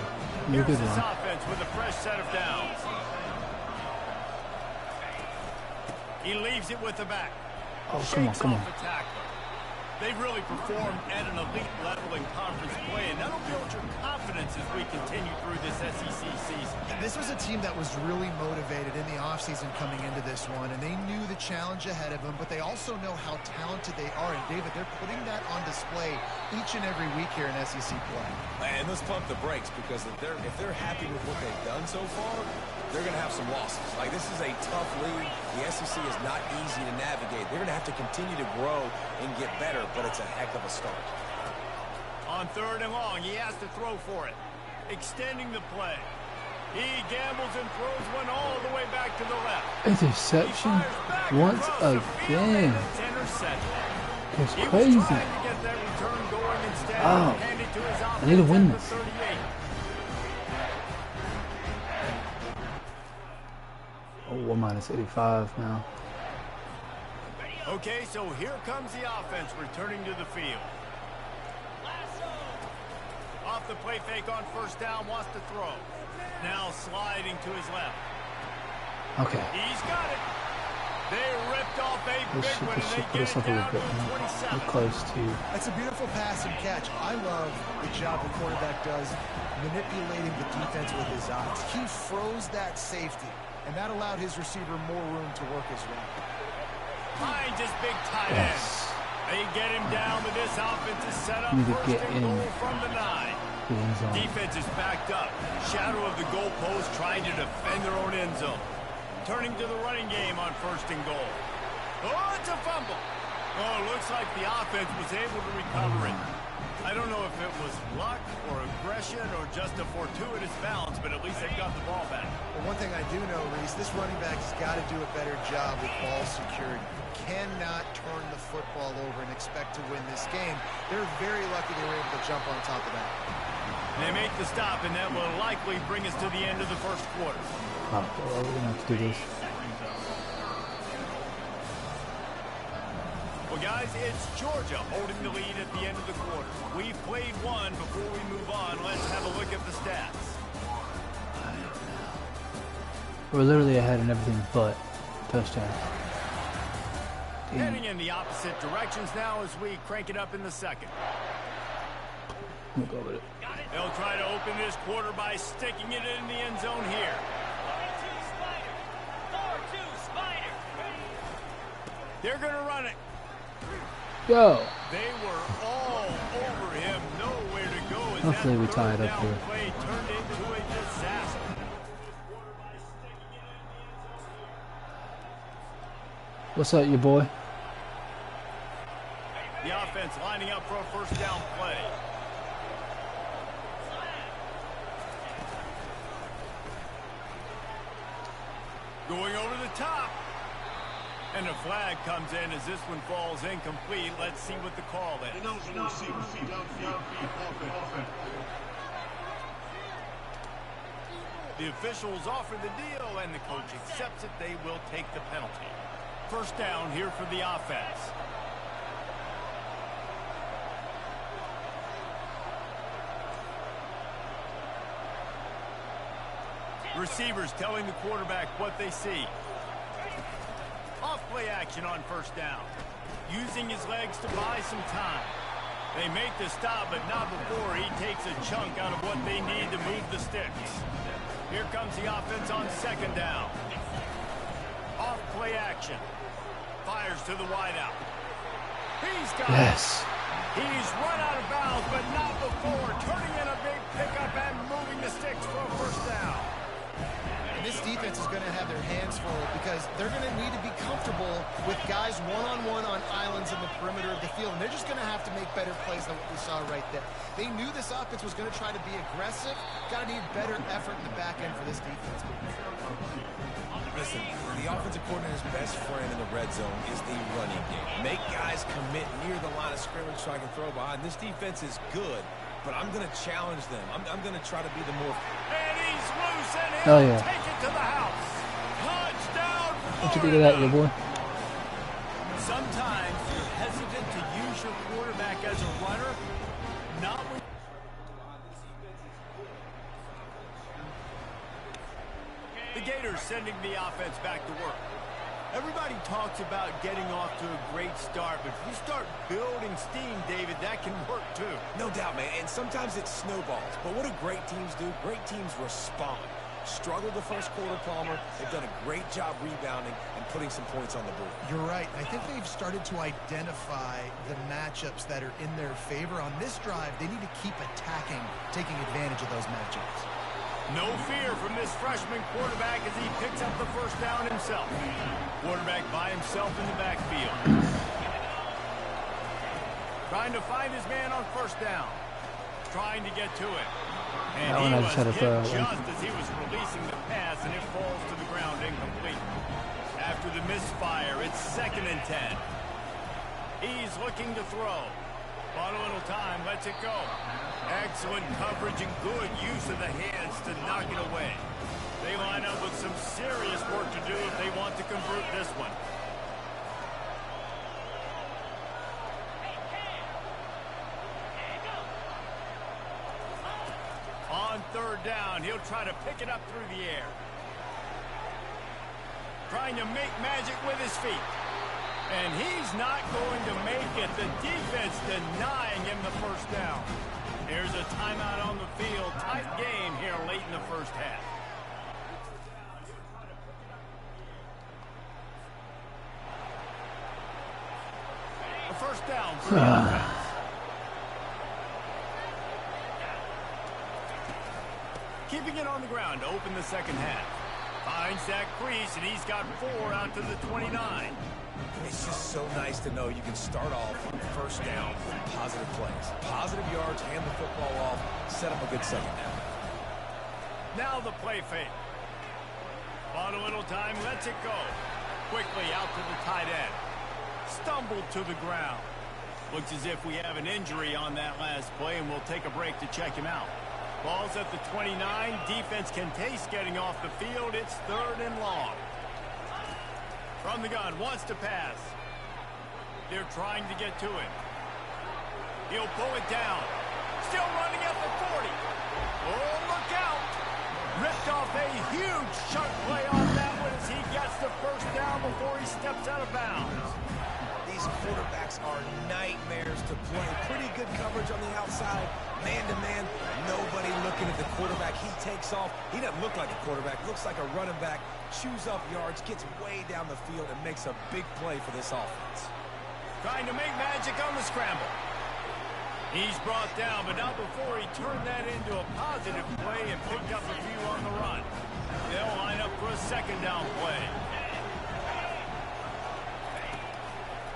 Here's Good this one. offense with a fresh set of downs. He leaves it with the back. Oh, Shakes come on. off the tackler. They've really performed at an elite level in conference play, and that'll build your confidence as we continue through this SEC season. This was a team that was really motivated in the offseason coming into this one, and they knew the challenge ahead of them, but they also know how talented they are. And, David, they're putting that on display each and every week here in SEC play. And let's pump the brakes, because if they're happy with what they've done so far, they're going to have some losses. Like, this is a tough league. The SEC is not easy to navigate. They're going to have to continue to grow and get better, but it's a heck of a start. On 3rd and long, he has to throw for it. Extending the play. He gambles and throws one all the way back to the left. Interception once again. It's intercepted. It's He was crazy. trying to get that return going instead. Oh, Hand it to his I need to win offense at this. the 38. Oh, we're minus 85 now. Okay, so here comes the offense returning to the field. Off the play fake on first down, wants to throw. Now sliding to his left. Okay. He's got it. They ripped off a This big one, should and they put get us it up a little down bit to now. 27. We're close to. That's a beautiful pass and catch. I love the job the quarterback does manipulating the defense with his eyes. He froze that safety, and that allowed his receiver more room to work his way. Finds his big tight end. Yes. They get him down with this offense is set up. Need to First get and in. goal from the 9. The end zone. Defense is backed up. Shadow of the goalpost trying to defend their own end zone. Turning to the running game on 1st and goal. Oh, it's a fumble. Oh, it looks like the offense was able to recover it. I don't know if it was luck or aggression or just a fortuitous bounce, but at least they've got the ball back. But one thing I do know, Reese, this running back has got to do a better job with ball security. Cannot turn the football over and expect to win this game. They're very lucky they were able to jump on top of that. They make the stop, and that will likely bring us to the end of the first quarter. Oh, we're gonna have to do this. Well, guys, it's Georgia holding the lead at the end of the quarter. We've played one. Before we move on, let's have a look at the stats. We're literally ahead in everything but touchdown. Heading in the opposite directions now as we crank it up in the second. We'll go with it. They'll try to open this quarter by sticking it in the end zone here. They're going to run it. Go. They were all over him. Nowhere to go. As Hopefully we that tie it third up down here. play turned into a disaster. What's up, your boy? The offense lining up for a first down play. Going over the top. And a flag comes in as this one falls incomplete. Let's see what the call is. The officials offer the deal, and the coach accepts it. They will take the penalty. First down here for the offense. Receivers telling the quarterback what they see. Off play action on first down. Using his legs to buy some time. They make the stop, but not before he takes a chunk out of what they need to move the sticks. Here comes the offense on second down. Off play action. Fires to the wideout. He's got it. He's run out of bounds, but not before. Turning in a big pickup and moving the sticks for a first down. This defense is going to have their hands full because they're going to need to be comfortable with guys one-on-one on islands in the perimeter of the field, and they're just going to have to make better plays than what we saw right there. They knew this offense was going to try to be aggressive. Got to need better effort in the back end for this defense. Listen, the offensive coordinator's best friend in the red zone is the running game. Make guys commit near the line of scrimmage so I can throw behind. This defense is good, but I'm going to challenge them. I'm going to try to be the more... And he's loose, and Oh, he'll yeah. take it to the house. Touchdown, What you think of that, your boy? Sometimes you're hesitant to use your quarterback as a runner, not when... The Gators sending the offense back to work. Everybody talks about getting off to a great start, but if you start building steam, David, that can work too. No doubt, man, and sometimes it snowballs. But what do great teams do? Great teams respond. Struggled the first quarter, Palmer. They've done a great job rebounding and putting some points on the board. You're right. I think they've started to identify the matchups that are in their favor. On this drive, they need to keep attacking, taking advantage of those matchups. No fear from this freshman quarterback as he picks up the first down himself. Quarterback by himself in the backfield. Trying to find his man on first down. Trying to get to it. And he was hit just as he was releasing the pass, and it falls to the ground incomplete. After the misfire, it's 2nd and 10. He's looking to throw. Bought a little time, lets it go. Excellent coverage and good use of the hands to knock it away. They line up with some serious work to do if they want to convert this one. On 3rd down, he'll try to pick it up through the air. Trying to make magic with his feet. And he's not going to make it. The defense denying him the first down. Here's a timeout on the field. Tight game here late in the first half. A first down for the offense. Keeping it on the ground to open the second half. Finds that crease, and he's got 4 out to the 29. It's just so nice to know you can start off on first down with positive plays. Positive yards, hand the football off, set up a good second down. Now the play fake. Bought a little time, lets it go. Quickly out to the tight end. Stumbled to the ground. Looks as if we have an injury on that last play, and we'll take a break to check him out. Ball's at the 29. Defense can taste getting off the field. It's 3rd and long. From the gun, wants to pass. They're trying to get to it. He'll pull it down. Still running at the 40. Oh, look out. Ripped off a huge sharp play on that one as he gets the first down before he steps out of bounds. These quarterbacks are nightmares to play. Pretty good coverage on the outside. Man-to-man, nobody looking at the quarterback. He takes off. He doesn't look like a quarterback. Looks like a running back. Chews up yards, gets way down the field, and makes a big play for this offense. Trying to make magic on the scramble. He's brought down, but not before he turned that into a positive play and picked up a few on the run. They'll line up for a second down play.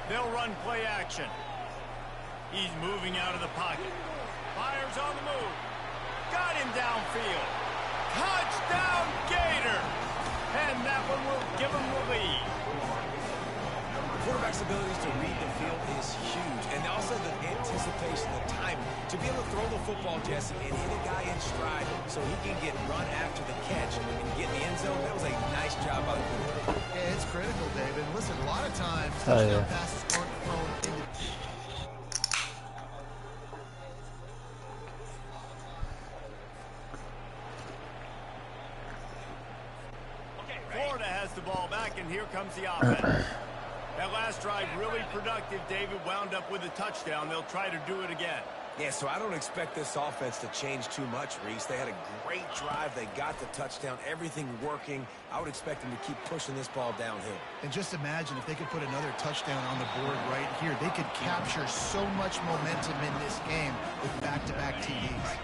They'll run play action. He's moving out of the pocket. Fires on the move. Got him downfield. Touchdown, Gator! And that one will give him the lead. The quarterback's abilities to read the field is huge. And also the anticipation, the timing. To be able to throw the football, Jesse, and hit a guy in stride so he can get run after the catch and get in the end zone, that was a nice job by the quarterback. Yeah, it's critical, David. Listen, a lot of times, touchdown passes aren't thrown into... Florida has the ball back, and here comes the offense. That last drive really productive. David wound up with a touchdown. They'll try to do it again. Yeah, so I don't expect this offense to change too much, Reese. They had a great drive. They got the touchdown. Everything working. I would expect them to keep pushing this ball downhill. And just imagine if they could put another touchdown on the board right here. They could capture so much momentum in this game with back-to-back TDs.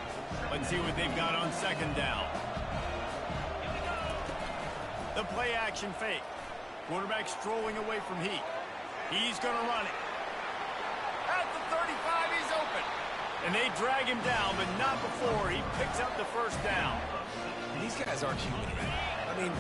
Let's see what they've got on second down. The play action fake. Quarterback strolling away from heat. He's going to run it. At the 35, he's open. And they drag him down, but not before he picks up the first down. These guys aren't human, man. I mean,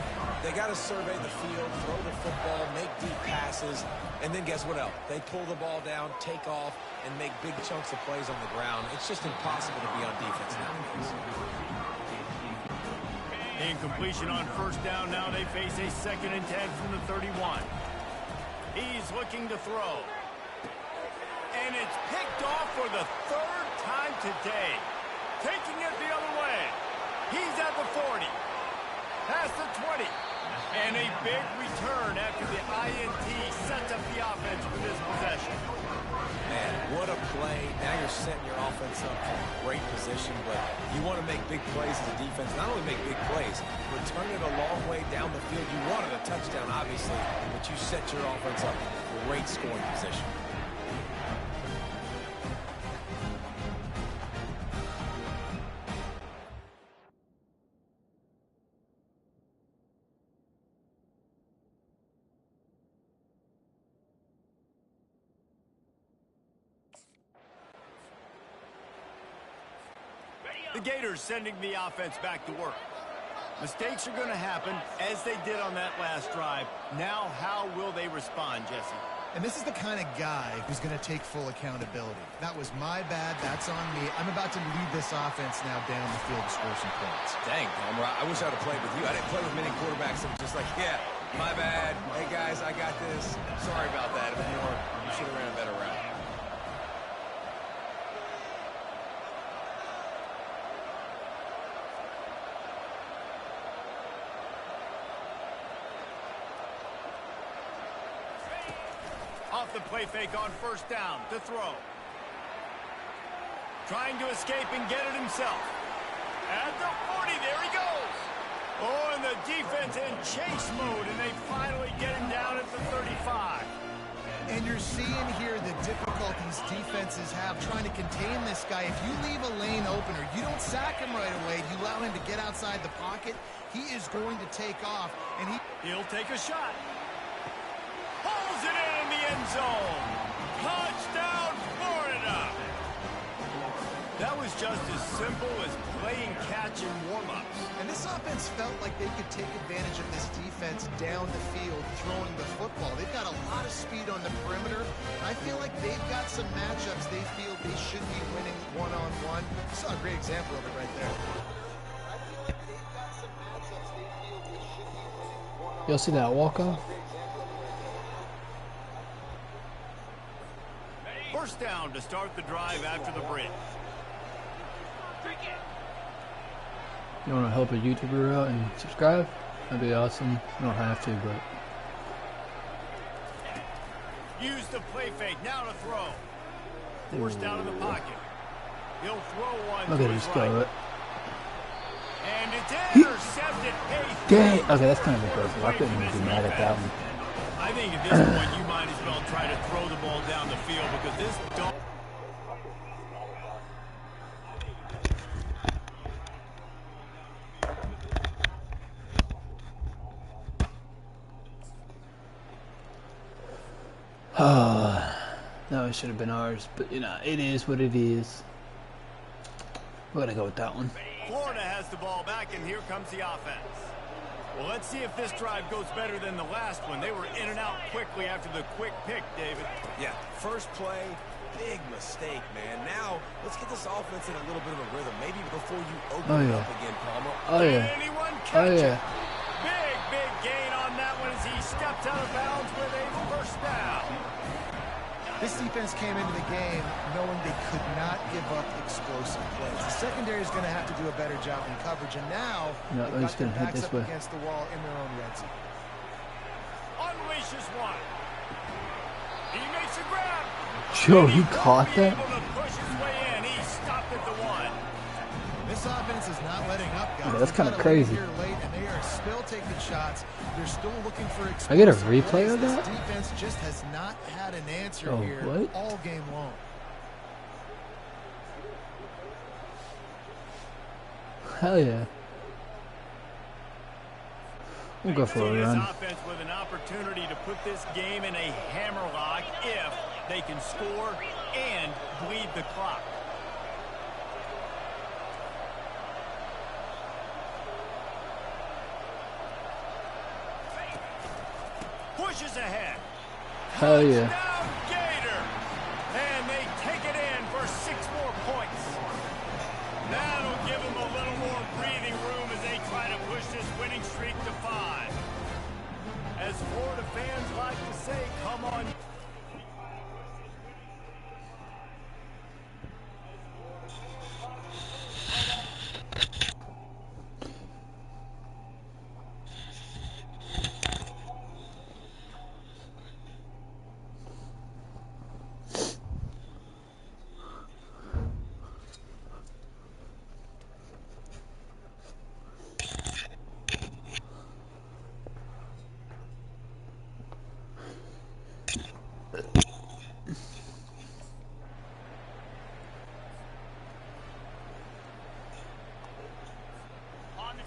they got to survey the field, throw the football, make deep passes, and then guess what else? They pull the ball down, take off, and make big chunks of plays on the ground. It's just impossible to be on defense nowadays. Incompletion on first down. Now they face a 2nd and 10 from the 31. He's looking to throw. And it's picked off for the third time today. Taking it the other way. He's at the 40. Past the 20. And a big return after the INT sets up the offense for this possession. Man, what a play. Now you're setting your offense up in a great position, but you want to make big plays as a defense. Not only make big plays, but turn it a long way down the field. You wanted a touchdown, obviously, but you set your offense up in a great scoring position. The Gators sending the offense back to work. Mistakes are going to happen, as they did on that last drive. Now, how will they respond, Jesse? And this is the kind of guy who's going to take full accountability. That was my bad. That's on me. I'm about to lead this offense now down the field to score some points. Dang, Palmer, I wish I would have played with you. I didn't play with many quarterbacks that were just like, yeah, my bad. Hey, guys, I got this. Sorry about that. It was more, you should have ran a better route. Off the play fake on first down to throw. Trying to escape and get it himself. At the 40, there he goes. Oh, and the defense in chase mode, and they finally get him down at the 35. And you're seeing here the difficulties defenses have trying to contain this guy. If you leave a lane open or you don't sack him right away, you allow him to get outside the pocket, he is going to take off, and he'll take a shot. Pulls it in the end zone. Touchdown, Florida. That was just as simple as playing catch in warm-ups. And this offense felt like they could take advantage of this defense down the field throwing the football. They've got a lot of speed on the perimeter. I feel like they've got some matchups they feel they should be winning one-on-one. You saw a great example of it right there. I feel like they've got some matchups they feel they should be winning one-on-one. Y'all see that walk-off? First down to start the drive after the bridge. You want to help a YouTuber out and subscribe? That'd be awesome. You don't have to, but... Use the play fake, now to throw. Forced down in the pocket. He'll throw one Look to at his him throw it. And it's intercepted. Dang! Okay, that's kind of impressive. I couldn't even be mad at that one. I think at this point, you might as well try to throw the ball down the field because this don't... No, it should have been ours, but you know, it is what it is. We're gonna go with that one. Florida has the ball back, and here comes the offense. Well, let's see if this drive goes better than the last one. They were in and out quickly after the quick pick, David. Yeah, first play, big mistake, man. Now, let's get this offense in a little bit of a rhythm. Maybe before you open it up again, Palmer. Oh, yeah. Anyone catch yeah. it? Big gain on that one as he stepped out of bounds with a first down. This defense came into the game knowing they could not give up explosive plays. The secondary is going to have to do a better job in coverage, and now they've got their backs up against the wall in their own red zone. Unleashes one. He makes a grab. Joe, he caught that? Able to push his way in. He stopped at the one. This offense is not letting up, guys. Yeah, that's kind of crazy. Here late, and they are still taking shots. They're still looking for explosive I get a replay of that? This defense just has not had an answer here what? all game long. Hell yeah. We'll go for a run. This offense with an opportunity to put this game in a hammerlock if they can score and bleed the clock. Pushes ahead. Hell yeah. Touchdown Gator. And they take it in for 6 more points. That'll give them a little more breathing room as they try to push this winning streak to 5. As Florida fans like to say, come on.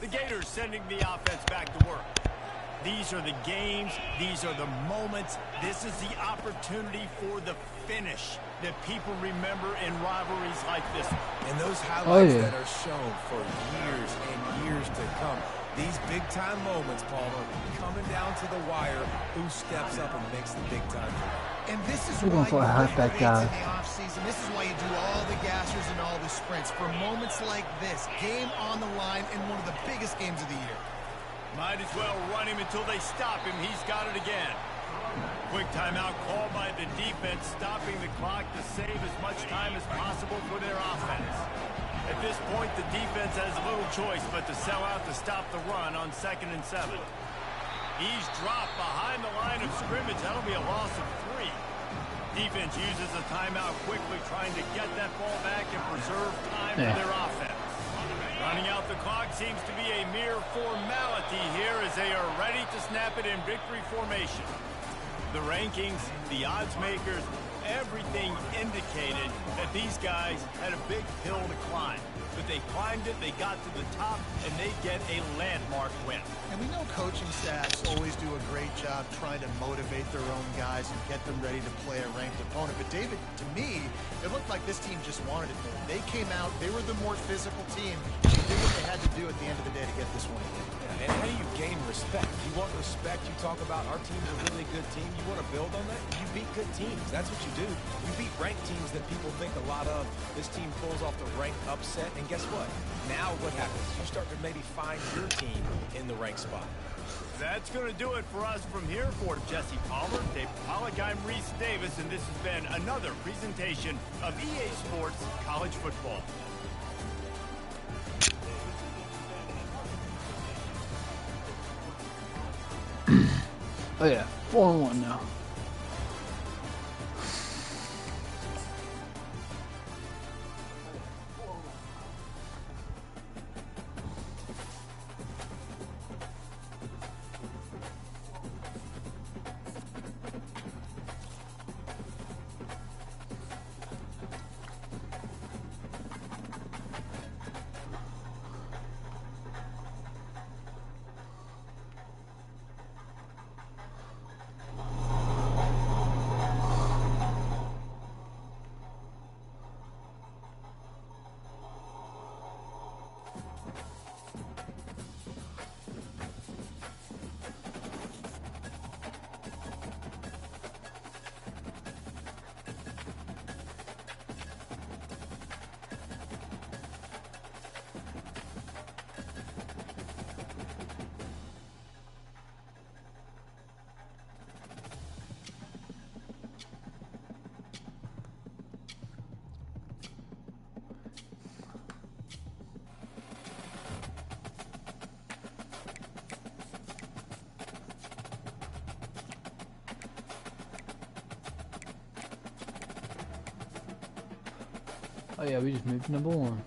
The Gators sending the offense back to work. These are the games. These are the moments. This is the opportunity for the finish that people remember in rivalries like this one. And those highlights that are shown for years and years to come. These big-time moments, Palmer, coming down to the wire, who steps up and makes the big-time play. And this is We're why going for a you lift halfback weights guy. in the offseason. This is why you do all the gassers and all the sprints. For moments like this, game on the line in one of the biggest games of the year. Might as well run him until they stop him. He's got it again. Quick timeout called by the defense, stopping the clock to save as much time as possible for their offense. At this point, the defense has little choice but to sell out to stop the run on 2nd and 7. He's dropped behind the line of scrimmage. That'll be a loss of 3. Defense uses a timeout quickly, trying to get that ball back and preserve time for their offense. Running out the clock seems to be a mere formality here as they are ready to snap it in victory formation. The rankings, the odds makers, everything indicated that these guys had a big hill to climb. But they climbed it, they got to the top, and they get a landmark win. And we know coaching staffs always do a great job trying to motivate their own guys and get them ready to play a ranked opponent. But David, to me, it looked like this team just wanted it more. They came out, they were the more physical team. They did what they had to do at the end of the day to get this one. And how do you gain respect? You want respect, you talk about our team's a really good team. You want to build on that? You beat good teams. That's what you do. You beat ranked teams that people think a lot of. This team pulls off the ranked upset, and guess what? Now what happens? You start to maybe find your team in the ranked spot. That's going to do it for us from here. For Jesse Palmer, Dave Pollock, I'm Reese Davis, and this has been another presentation of EA Sports College Football. Oh yeah, 4-1 now. Oh yeah, we just moved to number 1.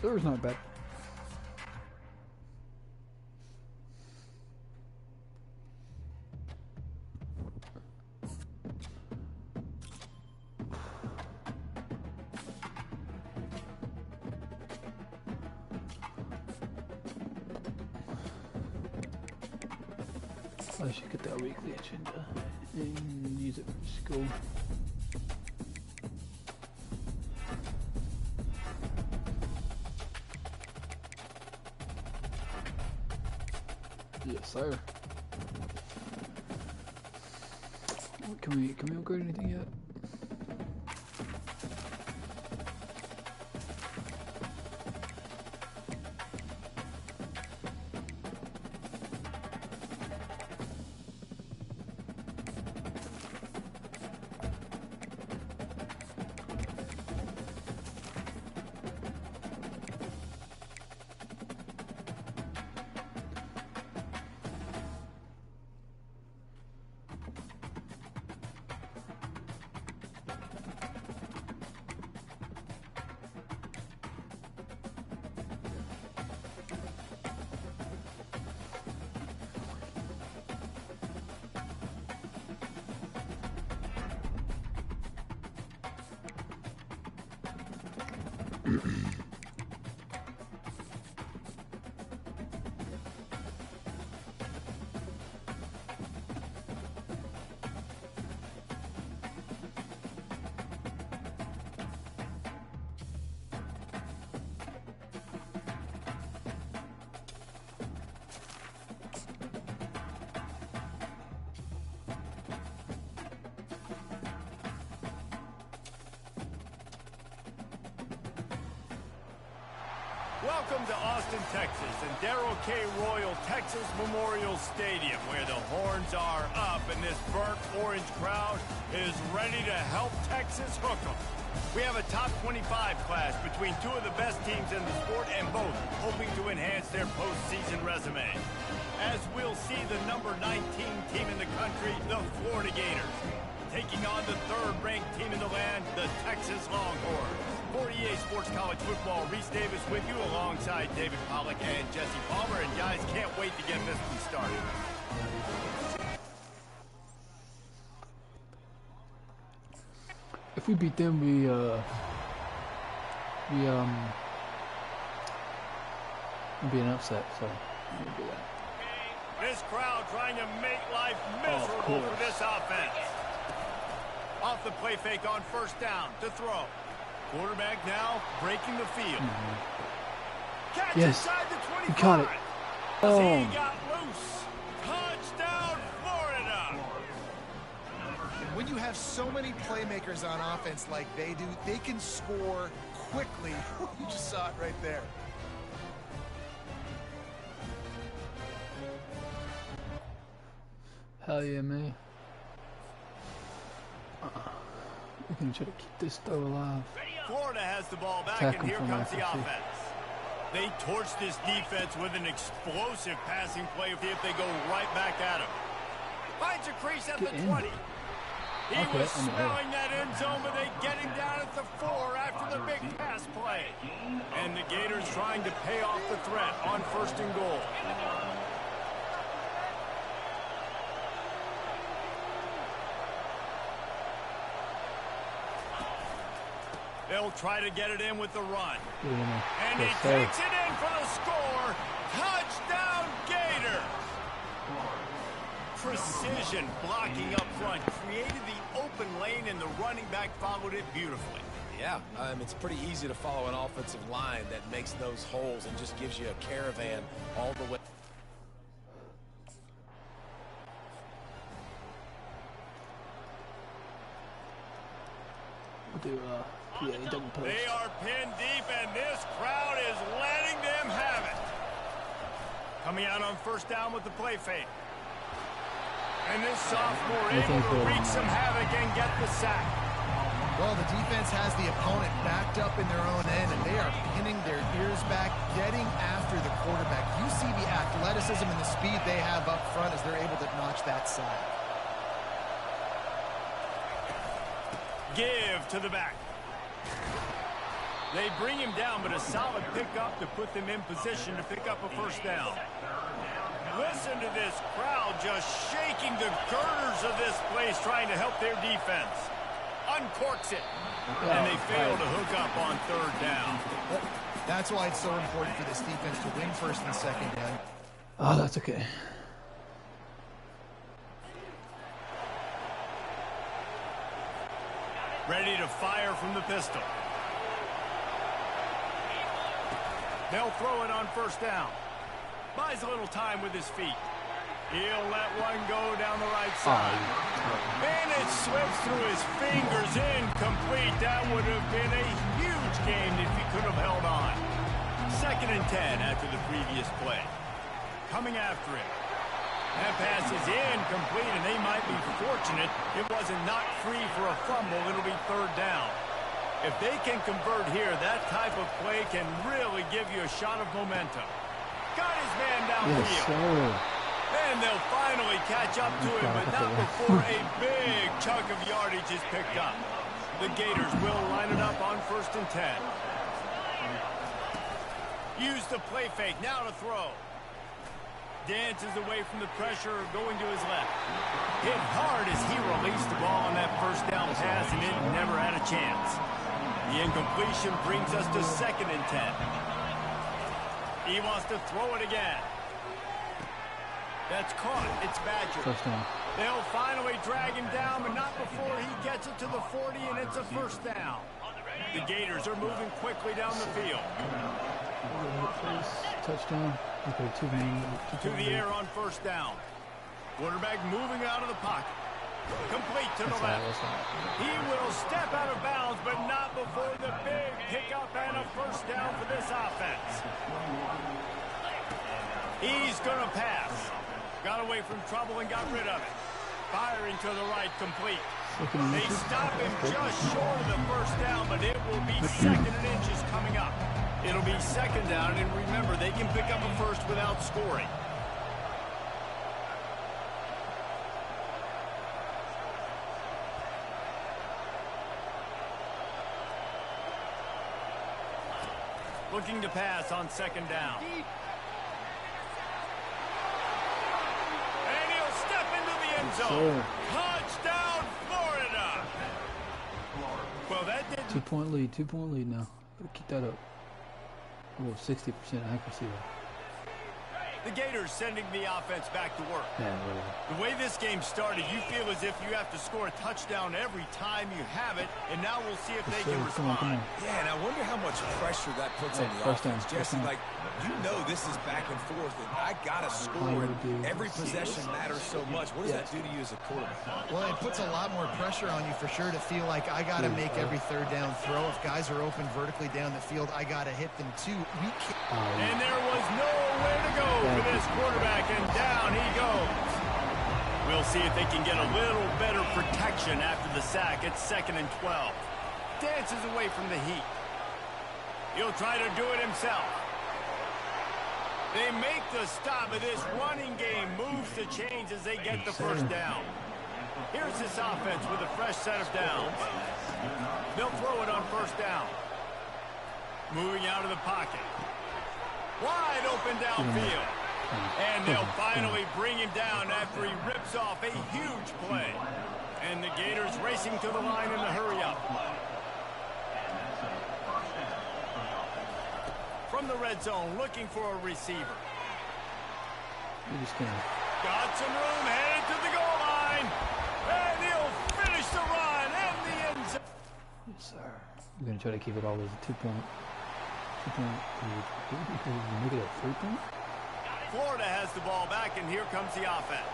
Silver's not bad. I should get that weekly agenda and use it for school. Yes, sir. Can we upgrade anything yet? Welcome to Austin, Texas, and Darrell K. Royal Texas Memorial Stadium, where the horns are up and this burnt orange crowd is ready to help Texas hook 'em. We have a top 25 class between two of the best teams in the sport, and both hoping to enhance their postseason resume. As we'll see the number 19 team in the country, the Florida Gators, taking on the third-ranked team in the land, the Texas Longhorns. For EA Sports College Football, Reese Davis with you alongside David Pollack and Jesse Palmer. And guys, can't wait to get this one started. If we beat them, we'll be an upset, so we'll do that. This crowd trying to make life miserable for this offense. Off the play fake on first down to throw. Quarterback now breaking the field. Catch inside the 25. He caught it. Oh. He got loose. Touchdown, Florida. When you have so many playmakers on offense like they do, they can score quickly. You just saw it right there. Hell yeah, man. We're going to try to keep this though alive. Florida has the ball back, and here comes the offense. They torch this defense with an explosive passing play if they go right back at him. Finds a crease at the 20. He was smelling that end zone, but they get him down at the 4 after the big pass play. And the Gators trying to pay off the threat on first and goal. They'll try to get it in with the run. And he takes it in for the score. Touchdown, Gator! Precision blocking up front created the open lane, and the running back followed it beautifully. Yeah, it's pretty easy to follow an offensive line that makes those holes and just gives you a caravan all the way. We'll do double post. They are pinned deep, and this crowd is letting them have it. Coming out on first down with the play fake. And this sophomore able to wreak some havoc and get the sack. Well, the defense has the opponent backed up in their own end, and they are pinning their ears back, getting after the quarterback. You see the athleticism and the speed they have up front as they're able to notch that sack. Give to the back. They bring him down, but a solid pickup to put them in position to pick up a first down. Listen to this crowd just shaking the girders of this place, trying to help their defense. Uncorks it, and they fail to hook up on third down. That's why it's so important for this defense to win first and second down. Oh, that's okay. Ready to fire from the pistol. They'll throw it on first down. Buys a little time with his feet. He'll let one go down the right side. And it slips through his fingers, incomplete. That would have been a huge game if he could have held on. 2nd and 10 after the previous play. Coming after it. That pass is incomplete, and they might be fortunate it wasn't knocked free for a fumble. It'll be third down. If they can convert here, that type of play can really give you a shot of momentum. Got his man downfield. Yes, sir. And they'll finally catch up to him, but not before a big chunk of yardage is picked up. The Gators will line it up on 1st and 10. Use the play fake, now to throw. Dances away from the pressure, going to his left. Hit hard as he released the ball on that first down pass, and it never had a chance. The incompletion brings us to 2nd and 10. He wants to throw it again. That's caught. It's Badger. They'll finally drag him down, but not before he gets it to the 40, and it's a first down. The Gators are moving quickly down the field. Touchdown. Okay, to the air on first down. Quarterback moving out of the pocket. Complete to the left. He will step out of bounds, but not before the big pickup and a first down for this offense. He's going to pass. Got away from trouble and got rid of it. Firing to the right, complete. They stop him just short of the first down, but it will be 2nd and inches coming up. It'll be 2nd down, and remember, they can pick up a first without scoring. Looking to pass on 2nd down. And he'll step into the end zone. Touchdown, Florida! Well, that did... 2-point lead. 2-point lead now. Keep that up. Oh, 60% accuracy. The Gators sending the offense back to work. Yeah, really. The way this game started, you feel as if you have to score a touchdown every time you have it, and now we'll see if they can respond. Come on. Yeah, and I wonder how much pressure that puts on the offense. Jesse, like, you know this is back and forth, and I got to score, and every possession matters so much. What does that do to you as a quarterback? Well, it puts a lot more pressure on you for sure to feel like I got to make every third down throw. If guys are open vertically down the field, I got to hit them too. And there was nowhere to go for this quarterback, and down he goes. We'll see if they can get a little better protection after the sack. It's 2nd and 12. Dances away from the heat. He'll try to do it himself. They make the stop, but this running game moves the chains as they get the first down. Here's this offense with a fresh set of downs. They'll throw it on first down. Moving out of the pocket. Wide open downfield. And they'll finally bring him down after he rips off a huge play. And the Gators racing to the line in the hurry-up. From the red zone, looking for a receiver. Got some room, headed to the goal line. And he'll finish the run and the end zone. Yes, sir. We're going to try to keep it always a 2-point. 2-point. Make it a 3-point? Florida has the ball back, and here comes the offense.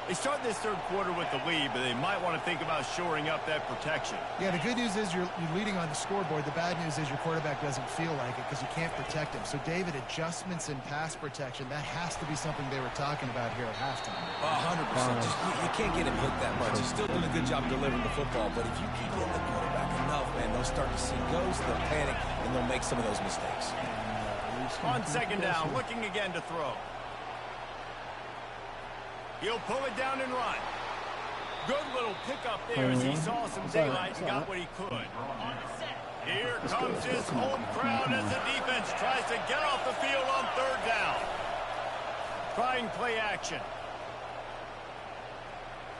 They start this third quarter with the lead, but they might want to think about shoring up that protection. Yeah, the good news is you're leading on the scoreboard. The bad news is your quarterback doesn't feel like it because you can't protect him. So, David, adjustments in pass protection, that has to be something they were talking about here at halftime. 100%. You can't get him hit that much. He's still doing a good job delivering the football, but if you keep hitting the quarterback enough, man, they'll start to see ghosts, they'll panic, and they'll make some of those mistakes. On 2nd down, looking again to throw. He'll pull it down and run. Good little pickup there as he saw some daylight and got what he could. Here comes his home crowd as the defense tries to get off the field on third down. Trying play action.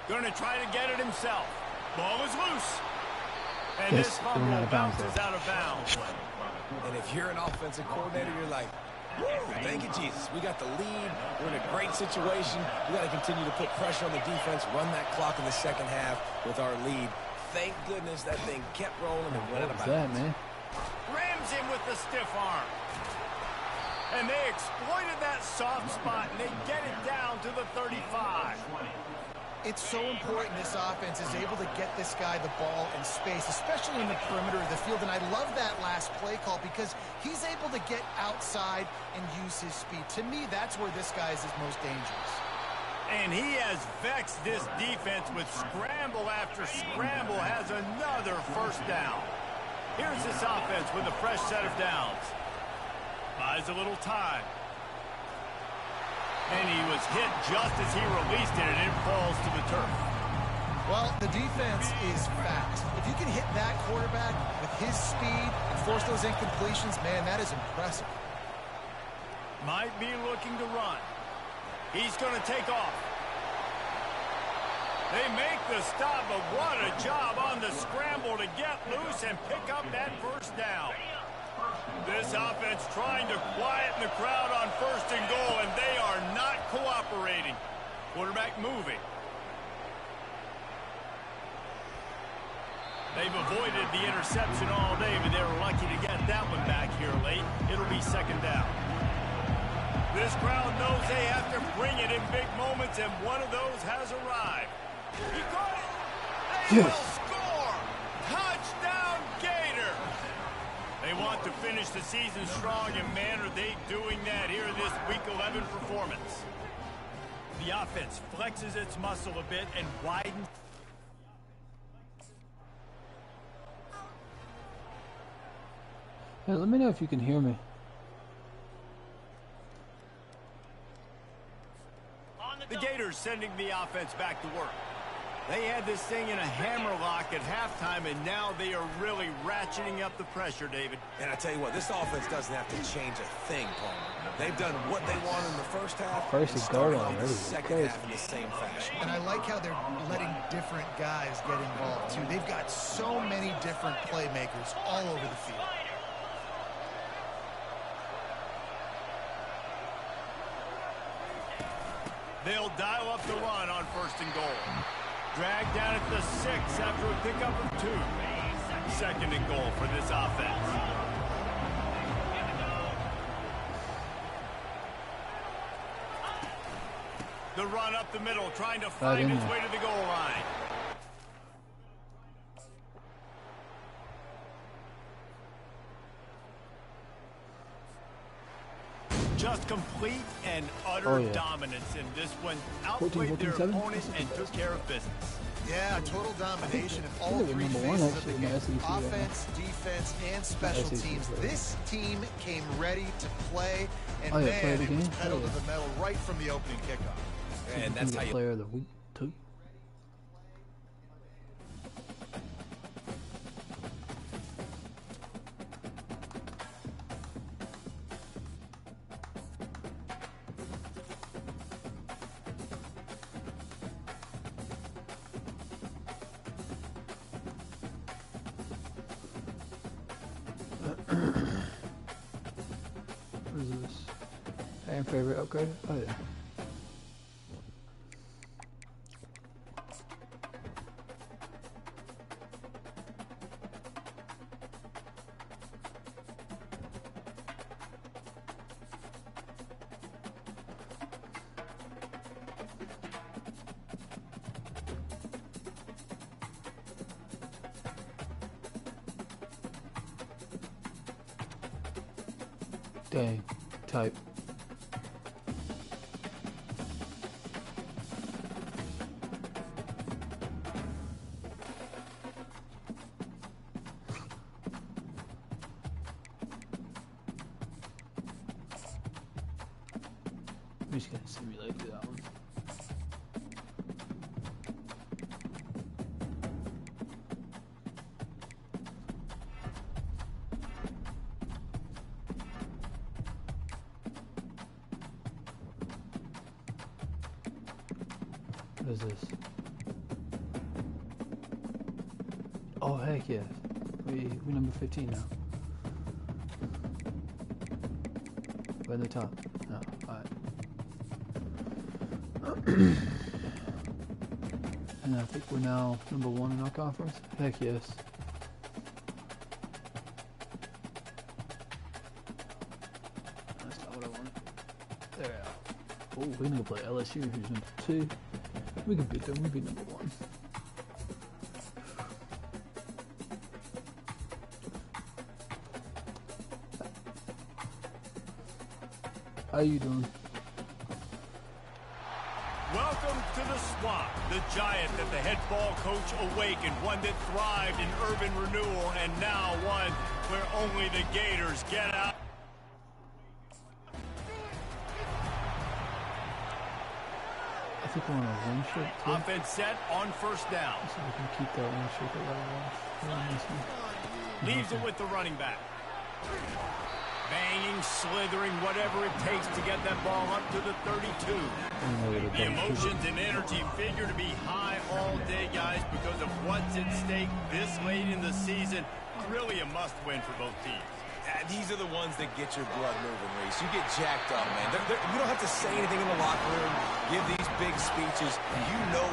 Going to try to get it himself. Ball is loose. And Yes, this fumble bounces out of bounds. And if you're an offensive coordinator, you're like, woo, thank you, Jesus. We got the lead. We're in a great situation. We got to continue to put pressure on the defense, run that clock in the second half with our lead. Thank goodness that thing kept rolling and went out of What's that, bounds. man? Rams him with the stiff arm. And they exploited that soft spot, and they get it down to the 35. It's so important this offense is able to get this guy the ball in space, especially in the perimeter of the field. And I love that last play call because he's able to get outside and use his speed. To me, that's where this guy is his most dangerous. And he has vexed this defense with scramble after scramble, has another first down. Here's this offense with a fresh set of downs. Buys a little time. And he was hit just as he released it, and it falls to the turf. Well, the defense is fast. If you can hit that quarterback with his speed and force those incompletions, man, that is impressive. Might be looking to run. He's going to take off. They make the stop, but what a job on the scramble to get loose and pick up that first down. This offense trying to quieten the crowd on first and goal, and they are not cooperating. Quarterback moving. They've avoided the interception all day, but they were lucky to get that one back here late. It'll be second down. This crowd knows they have to bring it in big moments, and one of those has arrived. He got it. They will score. Touchdown, Gator. They want to finish the season strong, and man, are they doing that here in this Week 11 performance. The offense flexes its muscle a bit and widens. Hey, let me know if you can hear me. The Gators sending the offense back to work. They had this thing in a hammerlock at halftime, and now they are really ratcheting up the pressure, David. And I tell you what, this offense doesn't have to change a thing, Palmer. They've done what they want in the first half. First and and started goal off the already. second Crazy. half in the same fashion. And I like how they're letting different guys get involved, too. They've got so many different playmakers all over the field. They'll dial up the run on first and goal. Dragged down at the 6 after a pickup of 2. Second and goal for this offense. The run up the middle, trying to find his way to the goal line. Just complete and utter dominance in this one. Outplayed their opponent and took care of business. Yeah, total domination of all three phases of the game. Offense, defense, and special teams. This team came ready to play, and man, it was pedal to the metal right from the opening kickoff. And that's how you... Player of the week, too. What is this? Fan favorite upgrade? Oh yeah. Dang, type. I'm just gonna simulate that one. What is this? Oh, heck yes. We number 15 now. We're in the top. No, alright. And I think we're now number 1 in our conference. Heck yes. That's not what I wanted. There. Oh, we're gonna play LSU, who's number 2. We can beat them. We'll be number 1. How you doing? Welcome to the Swamp, the giant that the head ball coach awakened, one that thrived in urban renewal, and now one where only the Gators get out. I think we're on a win streak too. Offense set on first down. So we can keep that win streak alive. Leaves it with the running back. Banging, slithering, whatever it takes to get that ball up to the 32. The emotions and energy figure to be high all day, guys, because of what's at stake this late in the season. Really a must-win for both teams. These are the ones that get your blood moving, Reese. You get jacked up, man. You don't have to say anything in the locker room, give these big speeches. You know